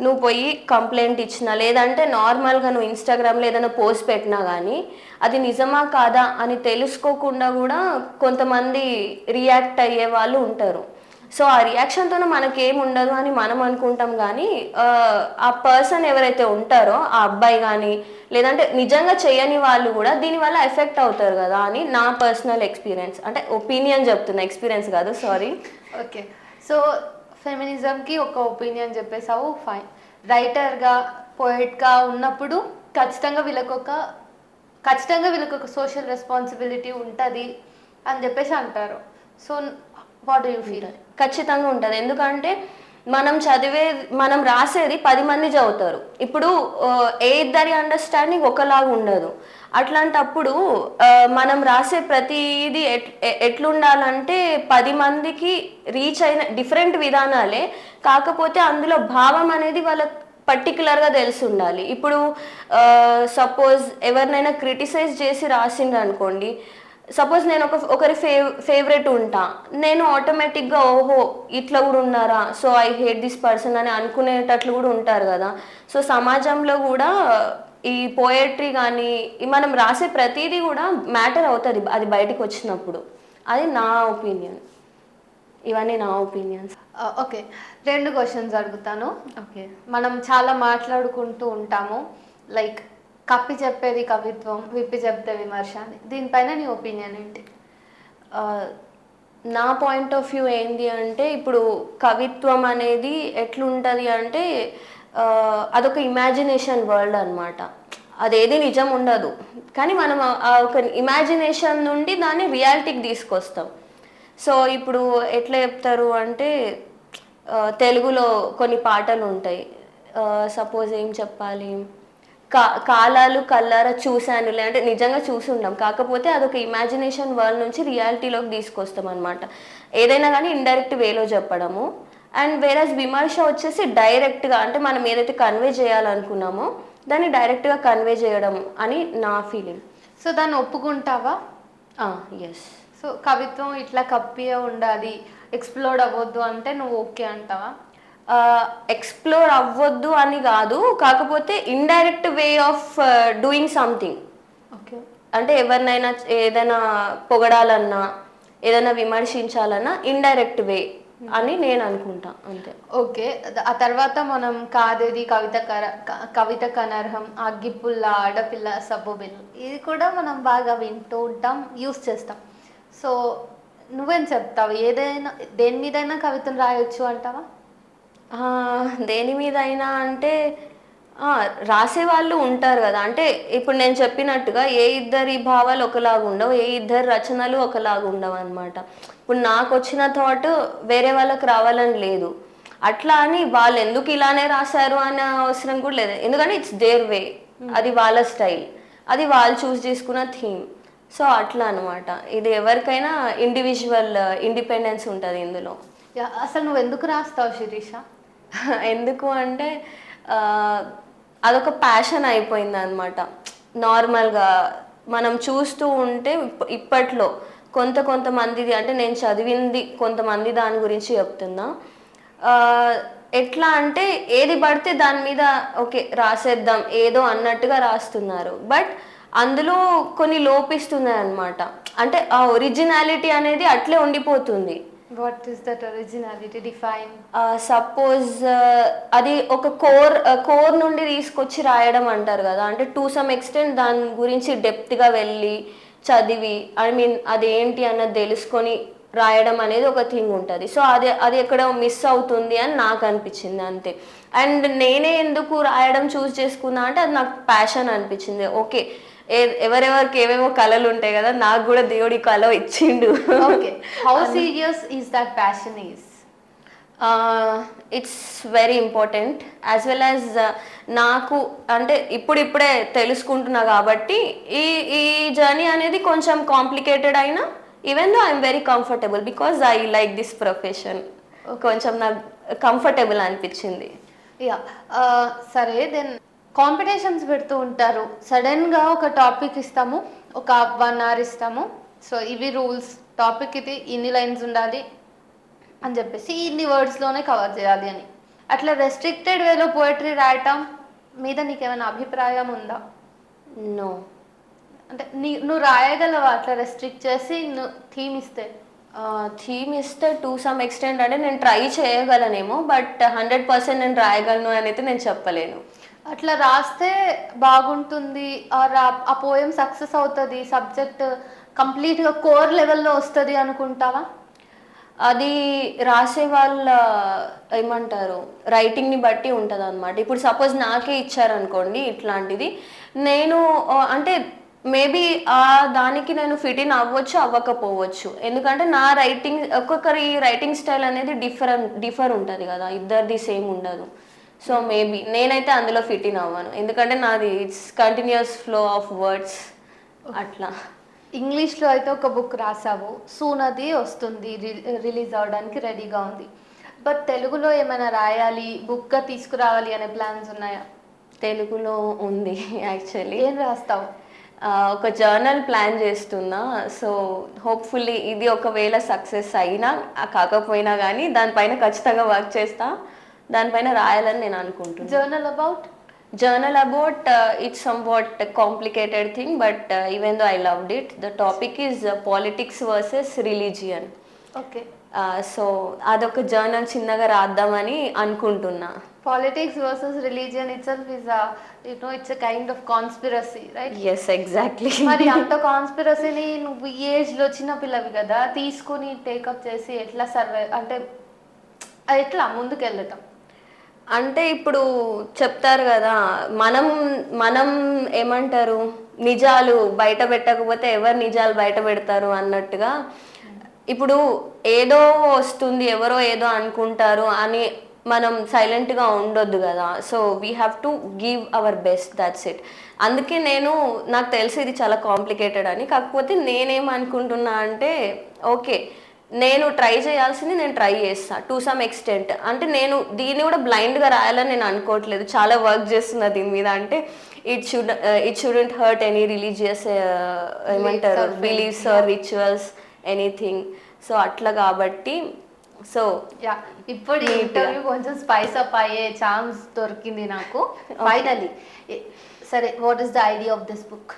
Speaker 2: నువ్వు పోయి కంప్లైంట్ ఇచ్చినా, లేదంటే నార్మల్గా నువ్వు ఇన్స్టాగ్రామ్లో ఏదైనా పోస్ట్ పెట్టినా కానీ అది నిజమా కాదా అని తెలుసుకోకుండా కూడా కొంతమంది రియాక్ట్ అయ్యే వాళ్ళు ఉంటారు. సో ఆ రియాక్షన్తోనే మనకేం ఉండదు అని మనం అనుకుంటాం, కానీ ఆ పర్సన్ ఎవరైతే ఉంటారో ఆ అబ్బాయి కానీ లేదంటే నిజంగా చేయని వాళ్ళు కూడా దీనివల్ల ఎఫెక్ట్ అవుతారు కదా అని నా పర్సనల్ ఎక్స్పీరియన్స్. అంటే ఒపీనియన్ చెప్తున్నా, ఎక్స్పీరియన్స్ కాదు, సారీ.
Speaker 1: ఓకే, సో ఫెమినిజంకి ఒక ఒపీనియన్ చెప్పేసావు, ఫైన్. రైటర్గా, పోయిట్గా ఉన్నప్పుడు ఖచ్చితంగా వీళ్ళకి ఒక సోషల్ రెస్పాన్సిబిలిటీ ఉంటుంది అని చెప్పేసి అంటారు. So what do you feel?
Speaker 2: ఖచ్చితంగా ఉంటుంది. ఎందుకంటే మనం రాసేది 10 మంది చదువుతారు. ఇప్పుడు ఏ ఇద్దరి అండర్స్టాండింగ్ ఒకలాగా ఉండదు. అట్లాంటప్పుడు మనం రాసే ప్రతిదీ ఎట్లుండాలంటే 10 మందికి రీచ్ అయిన డిఫరెంట్ విధానాలే, కాకపోతే అందులో భావం అనేది వాళ్ళ పర్టికులర్గా తెలిసి ఉండాలి. ఇప్పుడు సపోజ్ ఎవరినైనా క్రిటిసైజ్ చేసి రాసిండ్రు అనుకోండి, సపోజ్ నేను ఒకరి ఫేవరెట్ ఉంటా, నేను ఆటోమేటిక్గా ఓహో ఇట్లా కూడా ఉన్నారా, so I hate this person అని అనుకునేటట్లు కూడా ఉంటారు కదా. సో సమాజంలో కూడా ఈ పోయట్రీ కానీ మనం రాసే ప్రతిదీ కూడా మ్యాటర్ అవుతుంది అది బయటకు వచ్చినప్పుడు. అది నా ఒపీనియన్. ఇవన్నీ నా ఒపీనియన్స్.
Speaker 1: ఓకే, 2 క్వశ్చన్స్ అడుగుతాను.
Speaker 2: ఓకే,
Speaker 1: మనం చాలా మాట్లాడుకుంటూ ఉంటాము, లైక్ కప్పి చెప్పేది కవిత్వం, విప్పి చెప్తే విమర్శ అని. దీనిపైన నీ ఒపీనియన్ ఏంటి?
Speaker 2: నా పాయింట్ ఆఫ్ వ్యూ ఏంటి అంటే, ఇప్పుడు కవిత్వం అనేది ఎట్లుంటుంది అంటే అదొక ఇమాజినేషన్ వరల్డ్ అనమాట. అదేది నిజం ఉండదు, కానీ మనం ఒక ఇమాజినేషన్ నుండి దాన్ని రియాలిటీకి తీసుకొస్తాం. సో ఇప్పుడు ఎట్లా చెప్తారు అంటే, తెలుగులో కొన్ని పాటలు ఉంటాయి, సపోజ్ ఏం చెప్పాలి, కాలాలు కల్లారా చూశానులే అంటే నిజంగా చూసి ఉన్నాం, కాకపోతే అదొక ఇమాజినేషన్ వరల్డ్ నుంచి రియాలిటీలోకి తీసుకొస్తాం అనమాట. ఏదైనా కానీ ఇండైరెక్ట్ వేలో చెప్పడము. అండ్ వేరస్ విమర్శ వచ్చేసి డైరెక్ట్గా, అంటే మనం ఏదైతే కన్వే చేయాలనుకున్నామో దాన్ని డైరెక్ట్గా కన్వే చేయడం అని నా ఫీలింగ్.
Speaker 1: సో దాన్ని ఒప్పుకుంటావా?
Speaker 2: ఎస్.
Speaker 1: సో కవిత్వం ఇట్లా కప్పియే ఉండాలి, ఎక్స్ప్లోర్ అవ్వద్దు అంటే నువ్వు ఓకే అంటావా?
Speaker 2: ఎక్స్ప్లోర్ అవ్వద్దు అని కాదు, కాకపోతే indirect way of doing something.
Speaker 1: Okay,
Speaker 2: అంటే ఎవరినైనా ఏదైనా పొగడాలన్నా ఏదైనా విమర్శించాలన్నా ఇండైరెక్ట్ వే అని నేను అనుకుంటా, అంతే.
Speaker 1: ఓకే, ఆ తర్వాత మనం కాదేది కవితకు అనర్హం, అగ్గిపుల్ల, ఆడపిల్ల, సబ్బుబిల్, ఇది కూడా మనం బాగా వింటూ ఉంటాం, యూస్ చేస్తాం. సో నువ్వేం చెప్తావు? దేని మీదైనా కవితను రాయొచ్చు అంటావా?
Speaker 2: దేని మీద అయినా అంటే రాసే వాళ్ళు ఉంటారు కదా. అంటే ఇప్పుడు నేను చెప్పినట్టుగా ఏ ఇద్దరి భావాలు ఒకలాగా ఉండవు, ఏ ఇద్దరి రచనలు ఒకలాగా ఉండవు అనమాట. ఇప్పుడు నాకు వచ్చిన థాట్ వేరే వాళ్ళకి రావాలని లేదు, అట్లా అని వాళ్ళు ఎందుకు ఇలానే రాశారు అనే అవసరం కూడా లేదు. ఎందుకంటే ఇట్స్ దేర్ వే, అది వాళ్ళ స్టైల్, అది వాళ్ళు చూస్ చేసుకున్న థీమ్. సో అట్లా అనమాట. ఇది ఎవరికైనా ఇండివిజువల్ ఇండిపెండెన్స్ ఉంటుంది ఇందులో.
Speaker 1: అసలు నువ్వు ఎందుకు రాస్తావు శిరీష?
Speaker 2: ఎందుకు అంటే అదొక ప్యాషన్ అయిపోయింది అనమాట. నార్మల్గా మనం చూస్తూ ఉంటే ఇప్పట్లో కొంతమందిది, అంటే నేను చదివింది కొంతమంది దాని గురించి చెప్తున్నా, ఎట్లా అంటే ఏది పడితే దాని మీద ఓకే రాసేద్దాం ఏదో అన్నట్టుగా రాస్తున్నారు. బట్ అందులో కొన్ని లోపిస్తున్నాయి అనమాట. అంటే ఆ ఒరిజినాలిటీ అనేది అట్లే ఉండిపోతుంది.
Speaker 1: What is that originality? Define.
Speaker 2: Suppose అది ఒక కోర్ నుండి తీసుకొచ్చి రాయడం అంటారు కదా. అంటే టు సమ్ ఎక్స్టెంట్ దాని గురించి డెప్త్గా వెళ్ళి చదివి, ఐ మీన్ అదేంటి అన్నది తెలుసుకొని రాయడం అనేది ఒక థింగ్ ఉంటుంది. సో అది ఎక్కడ మిస్ అవుతుంది అని నాకు అనిపించింది, అంతే. అండ్ నేనే ఎందుకు రాయడం చూస్ చేసుకున్నా అంటే అది నాకు ప్యాషన్ అనిపించింది. ఓకే, ఎవరెవరికి ఏవేవో కళలు ఉంటాయి కదా, నాకు కూడా దేవుడి కళ ఇచ్చిండు.
Speaker 1: Okay, how serious is that passion is?
Speaker 2: It's very important as well as నాకు అంటే ఇప్పుడిప్పుడే తెలుసుకుంటున్నా కాబట్టి ఈ జర్నీ అనేది కొంచెం కాంప్లికేటెడ్ అయినా even though I'm very comfortable because I like this profession. కొంచెం నాకు కంఫర్టబుల్ అనిపించింది.
Speaker 1: యా, సరే. దెన్ కాంపిటీషన్స్ పెడుతూ ఉంటారు. సడన్గా ఒక టాపిక్ ఇస్తాము, ఒక 1 hour ఇస్తాము. సో ఇవి రూల్స్, టాపిక్ ఇది, ఇన్ని లైన్స్ ఉండాలి అని చెప్పేసి ఇన్ని వర్డ్స్లోనే కవర్ చేయాలి అని. అట్లా రెస్ట్రిక్టెడ్ వేలో పోయట్రీ రాయటం మీద నీకేమైనా అభిప్రాయం ఉందా?
Speaker 2: నో.
Speaker 1: అంటే నువ్వు రాయగలవా అట్లా రెస్ట్రిక్ట్ చేసి థీమ్ ఇస్తే?
Speaker 2: థీమ్ ఇస్తే టు సమ్ ఎక్స్టెంట్ అంటే నేను ట్రై చేయగలనేమో, బట్ 100% నేను రాయగలను అని అయితే నేను చెప్పలేను.
Speaker 1: అట్లా రాస్తే బాగుంటుంది ఆర్ ఆ పోయం సక్సెస్ అవుతుంది, సబ్జెక్ట్ కంప్లీట్గా కోర్ లెవెల్లో వస్తుంది అనుకుంటావా?
Speaker 2: అది రాసే వాళ్ళ ఏమంటారు రైటింగ్ని బట్టి ఉంటుంది అనమాట. ఇప్పుడు సపోజ్ నాకే ఇచ్చారనుకోండి ఇట్లాంటిది, నేను అంటే మేబీ ఆ దానికి నేను ఫిట్ ఇన్ అవ్వచ్చు అవ్వకపోవచ్చు. ఎందుకంటే నా రైటింగ్ ఒక్కొక్కరి రైటింగ్ స్టైల్ అనేది డిఫర్ ఉంటుంది కదా, ఇద్దరిది సేమ్ ఉండదు. సో మేబీ నేనైతే అందులో ఫిట్ ఇన్ అవ్వను, ఎందుకంటే నాది it's continuous flow of words అట్లా.
Speaker 1: ఇంగ్లీష్లో అయితే ఒక బుక్ రాసావు, సూనది వస్తుంది, రిలీజ్ అవడానికి రెడీగా ఉంది. బట్ తెలుగులో ఏమైనా రాయాలి, బుక్గా తీసుకురావాలి అనే ప్లాన్స్ ఉన్నాయా?
Speaker 2: తెలుగులో ఉంది యాక్చువల్లీ.
Speaker 1: ఏం రాస్తావు?
Speaker 2: ఒక జర్నల్ ప్లాన్ చేస్తున్నా. సో హోప్ఫుల్లీ ఇది ఒకవేళ సక్సెస్ అయినా కాకపోయినా కానీ దానిపైన ఖచ్చితంగా వర్క్ చేస్తా, దానిపైన రాయాలని నేను అనుకుంటున్నాను.
Speaker 1: Journal about
Speaker 2: it's somewhat a complicated thing, but even though I loved it, the topic is politics versus religion.
Speaker 1: Okay.
Speaker 2: So అదొక జర్నల్ చిన్నగా రాద్దామని అనుకుంటున్నా.
Speaker 1: Politics versus religion itself is it's a kind of conspiracy, right?
Speaker 2: Yes, exactly.
Speaker 1: మరి అంత కాన్స్పిరసీని నువ్వు ఈ ఏజ్లో చిన్న పిల్లవి కదా తీసుకుని టేకప్ చేసి ఎట్లా సర్వే అంటే ఎట్లా ముందుకెళ్ళటం?
Speaker 2: అంటే ఇప్పుడు చెప్తారు కదా, మనం మనం ఏమంటారు నిజాలు బయట పెట్టకపోతే ఎవరు నిజాలు బయట పెడతారు అన్నట్టుగా, ఇప్పుడు ఏదో వస్తుంది ఎవరో ఏదో అనుకుంటారు అని మనం సైలెంట్గా ఉండొద్దు కదా. So we have to give our best, that's it. అందుకే నాకు తెలిసి ఇది చాలా కాంప్లికేటెడ్ అని, కాకపోతే నేనేమనుకుంటున్నా అంటే ఓకే నేను ట్రై చేయాల్సింది నేను ట్రై చేస్తా టు సమ్ ఎక్స్టెంట్. అంటే నేను దీన్ని కూడా బ్లైండ్గా రాయాలని నేను అనుకోవట్లేదు, చాలా వర్క్ చేస్తున్నా దీని మీద. అంటే it shouldn't hurt any religious ఏమంటారు beliefs or rituals anything. So అట్లా కాబట్టి సో
Speaker 1: ఇప్పుడు ఇంటర్వ్యూ కొంచెం స్పైస్ అప్ అయ్యే ఛాన్స్ దొరికింది నాకు ఫైనలీ. సరే, what is the idea of this book?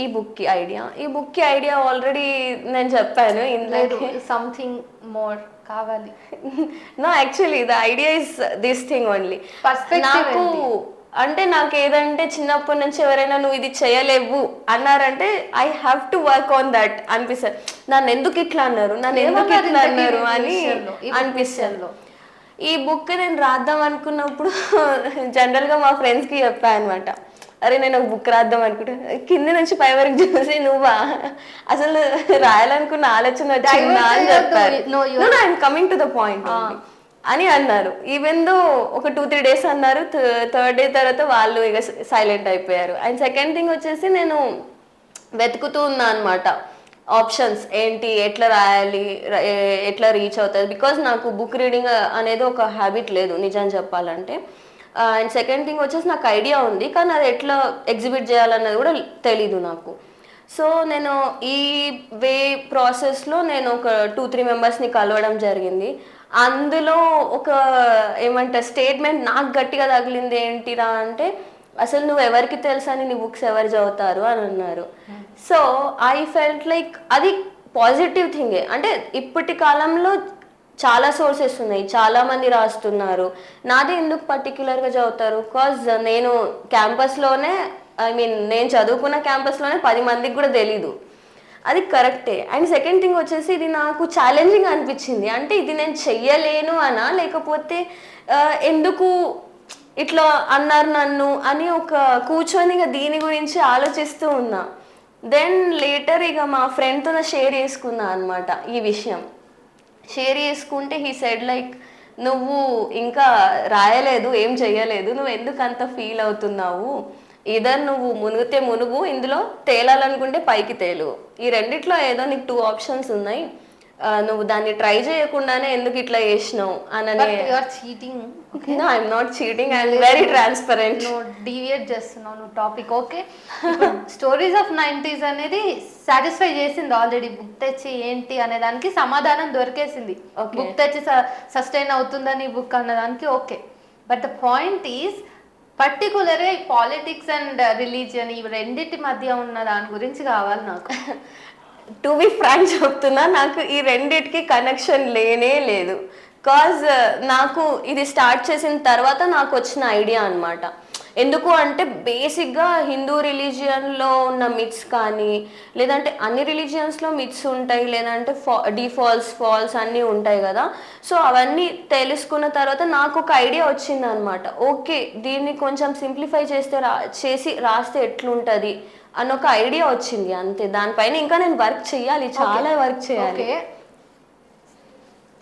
Speaker 2: ఈ బుక్కి ఐడియా ఆల్రెడీ నేను చెప్పాను.
Speaker 1: సంథింగ్ మోర్ కావాలి?
Speaker 2: No, actually the idea is this thing only. నాకు అంటే నాకు ఏదంటే చిన్నప్పటి నుంచి ఎవరైనా నువ్వు ఇది చేయలేవు అన్నారంటే I have to work on that అనిపిస్తుంది. నన్ను ఎందుకు ఇట్లా అన్నారు అని అనిపిస్తుంది. ఈ బుక్ నేను రాద్దాం అనుకున్నప్పుడు జనరల్గా మా ఫ్రెండ్స్కి చెప్పాను అనమాట, అరే నేను ఒక బుక్ రాద్దాం అనుకుంటా. కింద నుంచి పై వరకు చూసి నువ్వా అసలు రాయాలనుకున్న ఆలోచన వచ్చిందా అని చెప్పారు. I'm coming to the point అని అన్నారు. ఈవెన్ దో ఒక 2-3 days అన్నారు, థర్డ్ డే తర్వాత వాళ్ళు ఇక సైలెంట్ అయిపోయారు. అండ్ సెకండ్ థింగ్ వచ్చేసి నేను వెతుకుతూ ఉన్నా అనమాట ఆప్షన్స్ ఏంటి, ఎట్లా రాయాలి, ఎట్లా రీచ్ అవుతుంది. బికాజ్ నాకు బుక్ రీడింగ్ అనేది ఒక హ్యాబిట్ లేదు నిజం చెప్పాలంటే. అండ్ సెకండ్ థింగ్ వచ్చేసి నాకు ఐడియా ఉంది, కానీ అది ఎట్లా ఎగ్జిబిట్ చేయాలన్నది కూడా తెలీదు నాకు. సో నేను ఈ ప్రాసెస్లో నేను ఒక 2-3 మెంబర్స్ని కలవడం జరిగింది. అందులో ఒక ఏమంటారు స్టేట్మెంట్ నాకు గట్టిగా తగిలింది ఏంటిరా అంటే, అసలు నువ్వు ఎవరికి తెలుసా అని నీ బుక్స్ ఎవరు చదువుతారు అని అన్నారు. సో ఐ ఫెల్ట్ లైక్ అది పాజిటివ్ థింగే. అంటే ఇప్పటి కాలంలో చాలా సోర్సెస్ ఉన్నాయి, చాలా మంది రాస్తున్నారు, నాది ఎందుకు పర్టిక్యులర్గా చదువుతారు? బికాజ్ నేను క్యాంపస్లోనే నేను చదువుకున్న క్యాంపస్లోనే 10 మందికి కూడా తెలీదు, అది కరెక్టే. అండ్ సెకండ్ థింగ్ వచ్చేసి ఇది నాకు ఛాలెంజింగ్ అనిపించింది. అంటే ఇది నేను చెయ్యలేను అనా లేకపోతే ఎందుకు ఇట్లా అన్నారు నన్ను అని ఒక కూర్చొని ఇక దీని గురించి ఆలోచిస్తూ ఉన్నా. దెన్ లేటర్ ఇక మా ఫ్రెండ్తో షేర్ చేసుకున్నా అనమాట ఈ విషయం. షేర్ చేసుకుంటే హీ సెడ్ లైక్, నువ్వు ఇంకా రాయలేదు, ఏం చెయ్యలేదు, నువ్వు ఎందుకు అంత ఫీల్ అవుతున్నావు? ఇదర్ నువ్వు మునిగితే మునుగు, ఇందులో తేలాలనుకుంటే పైకి తేలు, ఈ రెండిట్లో ఏదో నీకు 2 ఆప్షన్స్ ఉన్నాయి, నువ్వు దాన్ని ట్రై చేయకుండానే ఎందుకు ఇట్లా చేసినావు అని. No, I'm not cheating. I'm very transparent.
Speaker 1: No, deviate చేస్తున్నావు నువ్వు topic. Okay, stories of 90s అనేది సాటిస్ఫై చేసింది ఆల్రెడీ. బుక్ తెచ్చి ఏంటి అనే దానికి సమాధానం దొరికేసింది. బుక్ తెచ్చి సస్టైన్ అవుతుందని బుక్ అన్నదానికి okay. But the point is పర్టికులర్గా ఈ పాలిటిక్స్ అండ్ రిలీజియన్ ఈ రెండింటి మధ్య ఉన్న దాని గురించి కావాలి నాకు.
Speaker 2: టు బి ఫ్రాంక్ చెప్తున్నా, నాకు ఈ రెండిటికి కనెక్షన్ లేనే లేదు. కాజ్ నాకు ఇది స్టార్ట్ చేసిన తర్వాత నాకు వచ్చిన ఐడియా అనమాట. ఎందుకు అంటే బేసిక్గా హిందూ రిలీజియన్లో ఉన్న మిత్స్ కానీ, లేదంటే అన్ని రిలీజియన్స్లో మిత్స్ ఉంటాయి, లేదంటే ఫాల్స్ అన్నీ ఉంటాయి కదా. సో అవన్నీ తెలుసుకున్న తర్వాత నాకు ఒక ఐడియా వచ్చింది అనమాట. ఓకే, దీన్ని కొంచెం సింప్లిఫై చేసి రాస్తే ఎట్లుంటుంది అన్న ఒక ఐడియా వచ్చింది అంతే. దానిపైన ఇంకా నేను వర్క్ చేయాలి, చాలా వర్క్ చేయాలి.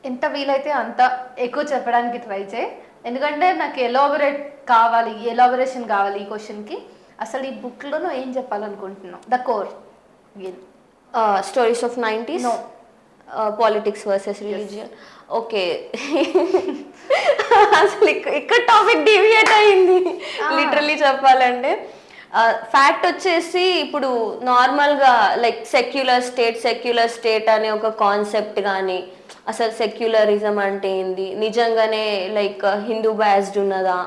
Speaker 1: ఎంత వీలైతే అంత ఎక్కువ చెప్పడానికి ట్రై చేయి, ఎందుకంటే నాకు ఎలాబరేషన్ కావాలి ఈ క్వశ్చన్కి. అసలు ఈ బుక్లో నువ్వు ఏం చెప్పాలనుకుంటున్నావు, the core?
Speaker 2: Stories of 90s, politics versus religion. Okay, అసలు ఇక్కడ టాపిక్ డివియేట్ అయింది లిటరలీ చెప్పాలంటే. ఫ్యాక్ట్ వచ్చేసి ఇప్పుడు నార్మల్గా లైక్ సెక్యులర్ స్టేట్ అనే ఒక కాన్సెప్ట్ కానీ, అసలు సెక్యులరిజం అంటే ఏంది, నిజంగానే లైక్ హిందూ బయాస్డ్ ఉన్నదా,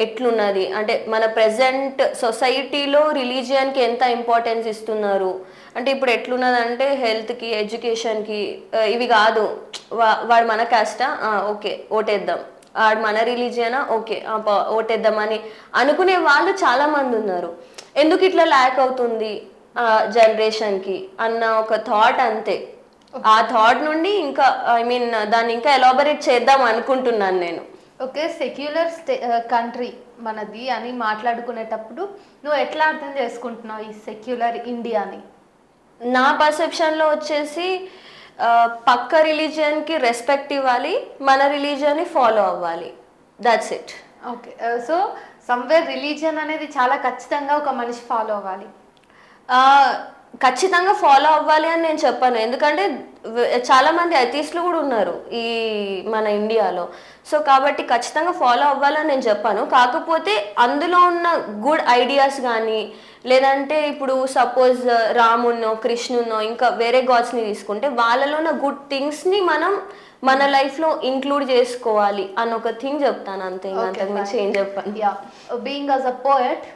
Speaker 2: ఎట్లున్నది అంటే మన ప్రెసెంట్ సొసైటీలో రిలీజియన్కి ఎంత ఇంపార్టెన్స్ ఇస్తున్నారు అంటే ఇప్పుడు ఎట్లున్నదంటే హెల్త్కి, ఎడ్యుకేషన్కి ఇవి కాదు. వాడు మన కాస్టా, ఓకే ఓటేద్దాం, వాడు మన రిలీజియనా, ఓకే ఓటేద్దామని అనుకునే వాళ్ళు చాలామంది ఉన్నారు. ఎందుకు ఇట్లా ల్యాక్ అవుతుంది జనరేషన్కి అన్న ఒక థాట్ అంతే. ఆ థాట్ నుండి ఇంకా దాన్ని ఇంకా ఎలాబరేట్ చేద్దాం అనుకుంటున్నాను నేను.
Speaker 1: ఓకే, సెక్యులర్ కంట్రీ మనది అని మాట్లాడుకునేటప్పుడు నువ్వు ఎట్లా అర్థం చేసుకుంటున్నావు ఈ సెక్యులర్ ఇండియాని?
Speaker 2: నా పర్సెప్షన్లో వచ్చేసి పక్క రిలీజియన్కి రెస్పెక్ట్ ఇవ్వాలి, మన రిలీజియన్ని ఫాలో అవ్వాలి, that's it.
Speaker 1: Okay, so somewhere religion అనేది చాలా ఖచ్చితంగా ఒక మనిషి ఫాలో అవ్వాలి.
Speaker 2: ఖచ్చితంగా ఫాలో అవ్వాలి అని నేను చెప్పాను, ఎందుకంటే చాలా మంది అథీస్టులు కూడా ఉన్నారు ఈ మన ఇండియాలో. సో కాబట్టి ఖచ్చితంగా ఫాలో అవ్వాలని నేను చెప్పాను. కాకపోతే అందులో ఉన్న గుడ్ ఐడియాస్ కానీ, లేదంటే ఇప్పుడు సపోజ్ రామున్నో కృష్ణున్నో ఇంకా వేరే గాడ్స్ని తీసుకుంటే వాళ్ళలో ఉన్న గుడ్ థింగ్స్ని మనం మన లైఫ్లో ఇంక్లూడ్ చేసుకోవాలి అన్న ఒక థింగ్ చెప్తాను అంతే, అంతకు మించి ఏం చెప్పాను.
Speaker 1: Being as a poet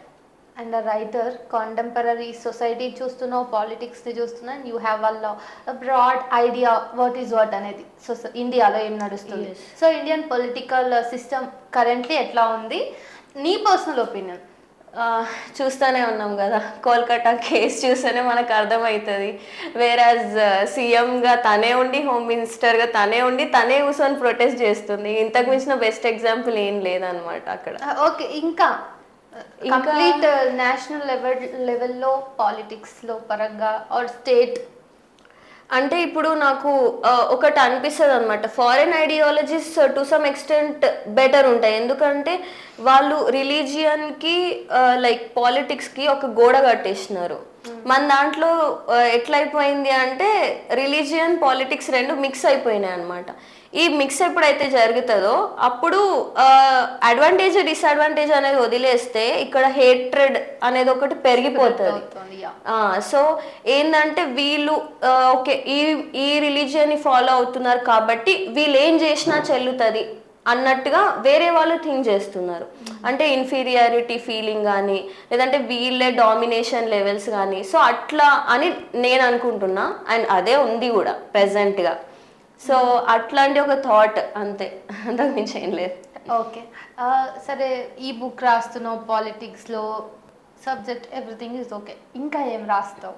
Speaker 1: and a writer, contemporary society చూస్తున్నావు, పాలిటిక్స్ని చూస్తున్నావు, you have a broad idea what is what అనేది ఇండియాలో ఏం నడుస్తుంది. So Indian political system currently ఎట్లా ఉంది, నీ పర్సనల్ ఒపీనియన్?
Speaker 2: చూస్తూనే ఉన్నాం కదా, కోల్కతా కేసు చూస్తేనే మనకు అర్థమవుతుంది. వేరాజ్ సీఎంగా తనే ఉండి, హోమ్ మినిస్టర్గా తనే ఉండి, తనే కూర్చొని ప్రొటెస్ట్ చేస్తుంది. ఇంతకు మించిన బెస్ట్ ఎగ్జాంపుల్ ఏం లేదనమాట అక్కడ.
Speaker 1: ఓకే, ఇంకా కంప్లీట్ నేషనల్ లెవెల్లో పాలిటిక్స్లో పరంగా ఆర్ స్టేట్
Speaker 2: అంటే ఇప్పుడు నాకు ఒకటి అనిపిస్తుంది అనమాట, foreign ideologies to some extent better ఉంటాయి. ఎందుకంటే వాళ్ళు రిలీజియన్కి లైక్ పాలిటిక్స్కి ఒక గోడ కట్టేసినారు. మన దాంట్లో ఎట్లయిపోయింది అంటే రిలీజియన్ పాలిటిక్స్ రెండు మిక్స్ అయిపోయినాయి అనమాట. ఈ మిక్స్ ఎప్పుడైతే జరుగుతుందో అప్పుడు అడ్వాంటేజ్ డిసడ్వాంటేజ్ అనేది వదిలేస్తే ఇక్కడ హేట్రెడ్ అనేది ఒకటి పెరిగిపోతుంది. సో ఏంటంటే వీళ్ళు ఓకే ఈ రిలీజియన్ని ఫాలో అవుతున్నారు కాబట్టి వీళ్ళు ఏం చేసినా చెల్లుతుంది అన్నట్టుగా వేరే వాళ్ళు థింక్ చేస్తున్నారు. అంటే ఇన్ఫీరియారిటీ ఫీలింగ్ కానీ, లేదంటే వీళ్ళే డామినేషన్ లెవెల్స్ కానీ. సో అట్లా అని నేను అనుకుంటున్నా, అండ్ అదే ఉంది కూడా ప్రెసెంట్గా. సో అట్లాంటి ఒక థాట్ అంతే, అంతకు మించి ఏం లేదు.
Speaker 1: ఓకే, సరే ఈ బుక్ రాస్తున్నావు, పాలిటిక్స్లో సబ్జెక్ట్ ఎవ్రీథింగ్ ఈజ్ ఓకే, ఇంకా ఏం రాస్తావు?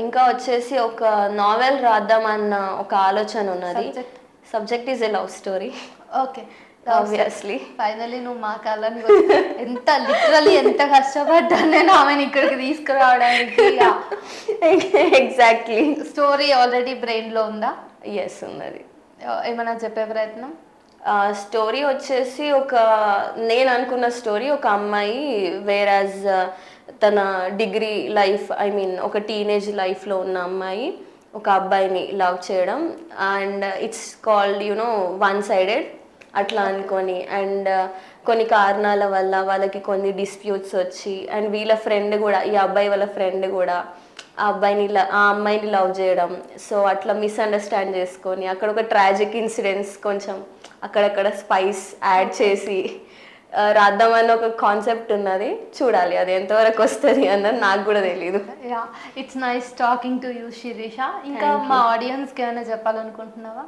Speaker 2: ఇంకా వచ్చేసి ఒక నావెల్ రాద్దామన్న ఒక ఆలోచన ఉన్నది. Subject is a love story.
Speaker 1: Okay,
Speaker 2: obviously.
Speaker 1: Finally నువ్వు మా కాలానికి ఎంత లిటరలీ ఎంత కష్టపడ్డాను నేను ఆమెను ఇక్కడికి తీసుకురావడానికి.
Speaker 2: ఎగ్జాక్ట్లీ.
Speaker 1: స్టోరీ ఆల్రెడీ బ్రెయిన్లో ఉందా?
Speaker 2: ఎస్, ఉన్నది.
Speaker 1: ఏమైనా చెప్పే ప్రయత్నం?
Speaker 2: స్టోరీ వచ్చేసి నేను అనుకున్న స్టోరీ, ఒక అమ్మాయి వేరాజ్ తన డిగ్రీ లైఫ్ ఒక టీనేజ్ లైఫ్లో ఉన్న అమ్మాయి ఒక అబ్బాయిని లవ్ చేయడం, and it's called one sided అట్లా అనుకొని, అండ్ కొన్ని కారణాల వల్ల వాళ్ళకి కొన్ని డిస్ప్యూట్స్ వచ్చి, అండ్ వీళ్ళ ఫ్రెండ్ కూడా, ఈ అబ్బాయి వాళ్ళ ఫ్రెండ్ కూడా ఆ అమ్మాయిని లవ్ చేయడం. సో అట్లా మిస్అండర్స్టాండ్ చేసుకొని అక్కడ ఒక ట్రాజిక్ ఇన్సిడెంట్స్ కొంచెం అక్కడక్కడ స్పైస్ యాడ్ చేసి రాద్దామని ఒక కాన్సెప్ట్ ఉన్నది, చూడాలి అది ఎంతవరకు వస్తుంది అన్నది నాకు కూడా తెలియదు.
Speaker 1: Yeah, it's nice talking to you Shirisha. ఇంకా మా ఆడియన్స్కి ఏమైనా చెప్పాలనుకుంటున్నావా?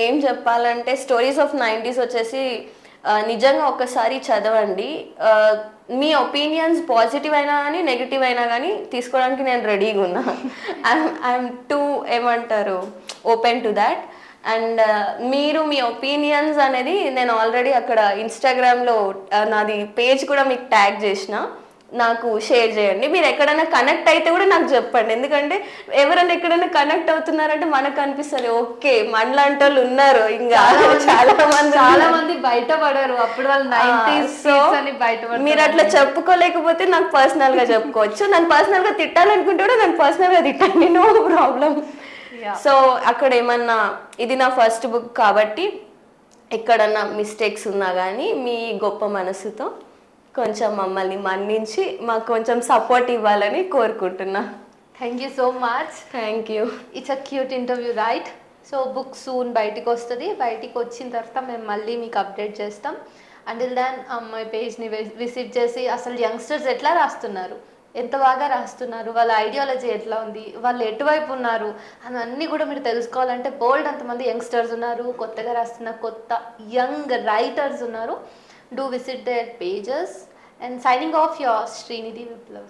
Speaker 2: ఏం చెప్పాలంటే స్టోరీస్ ఆఫ్ 90s వచ్చేసి నిజంగా ఒక్కసారి చదవండి. మీ ఒపీనియన్స్ పాజిటివ్ అయినా కానీ నెగిటివ్ అయినా కానీ తీసుకోవడానికి నేను రెడీగా ఉన్నా. ఐఎమ్ టూ ఏమంటారు ఓపెన్ టు దాట్. అండ్ మీరు మీ ఒపీనియన్స్ అనేది నేను ఆల్రెడీ అక్కడ ఇన్స్టాగ్రామ్లో నాది పేజ్ కూడా మీకు ట్యాగ్ చేసిన, నాకు షేర్ చేయండి. మీరు ఎక్కడైనా కనెక్ట్ అయితే కూడా నాకు చెప్పండి, ఎందుకంటే ఎవరైనా ఎక్కడైనా కనెక్ట్ అవుతున్నారంటే మనకు అనిపిస్తుంది ఓకే మనలాంటి వాళ్ళు ఉన్నారు ఇంకా
Speaker 1: చాలా మంది బయటపడరు అప్పుడు వాళ్ళు 90s అని బయటపడరు.
Speaker 2: మీరు అట్లా చెప్పుకోలేకపోతే నాకు పర్సనల్ గా చెప్పుకోవచ్చు, నన్ను పర్సనల్ గా తిట్టాలనుకుంటే కూడా నన్ను పర్సనల్ గా తిట్టండి, నో ప్రాబ్లం. సో అక్కడ ఏమన్నా, ఇది నా ఫస్ట్ బుక్ కాబట్టి ఎక్కడన్నా మిస్టేక్స్ ఉన్నా కానీ మీ గొప్ప మనసుతో కొంచెం మమ్మల్ని మన్నించి మాకు కొంచెం సపోర్ట్ ఇవ్వాలని కోరుకుంటున్నా.
Speaker 1: Thank you so much.
Speaker 2: Thank you.
Speaker 1: It's a cute interview right? So book soon బయటికి వస్తుంది, బయటికి వచ్చిన తర్వాత మేము మళ్ళీ మీకు అప్డేట్ చేస్తాం. అంటిల్ దాన్ అమ్మాయి పేజ్ని విజిట్ చేసి అసలు యంగ్స్టర్స్ ఎట్లా రాస్తున్నారు, ఎంత బాగా రాస్తున్నారు, వాళ్ళ ఐడియాలజీ ఎట్లా ఉంది, వాళ్ళు ఎటువైపు ఉన్నారు అని అన్నీ కూడా మీరు తెలుసుకోవాలంటే బోల్డ్ అంతమంది యంగ్స్టర్స్ ఉన్నారు, కొత్తగా రాస్తున్న కొత్త యంగ్ రైటర్స్ ఉన్నారు. Do visit their pages. And signing off, your Srinidhi Viplav.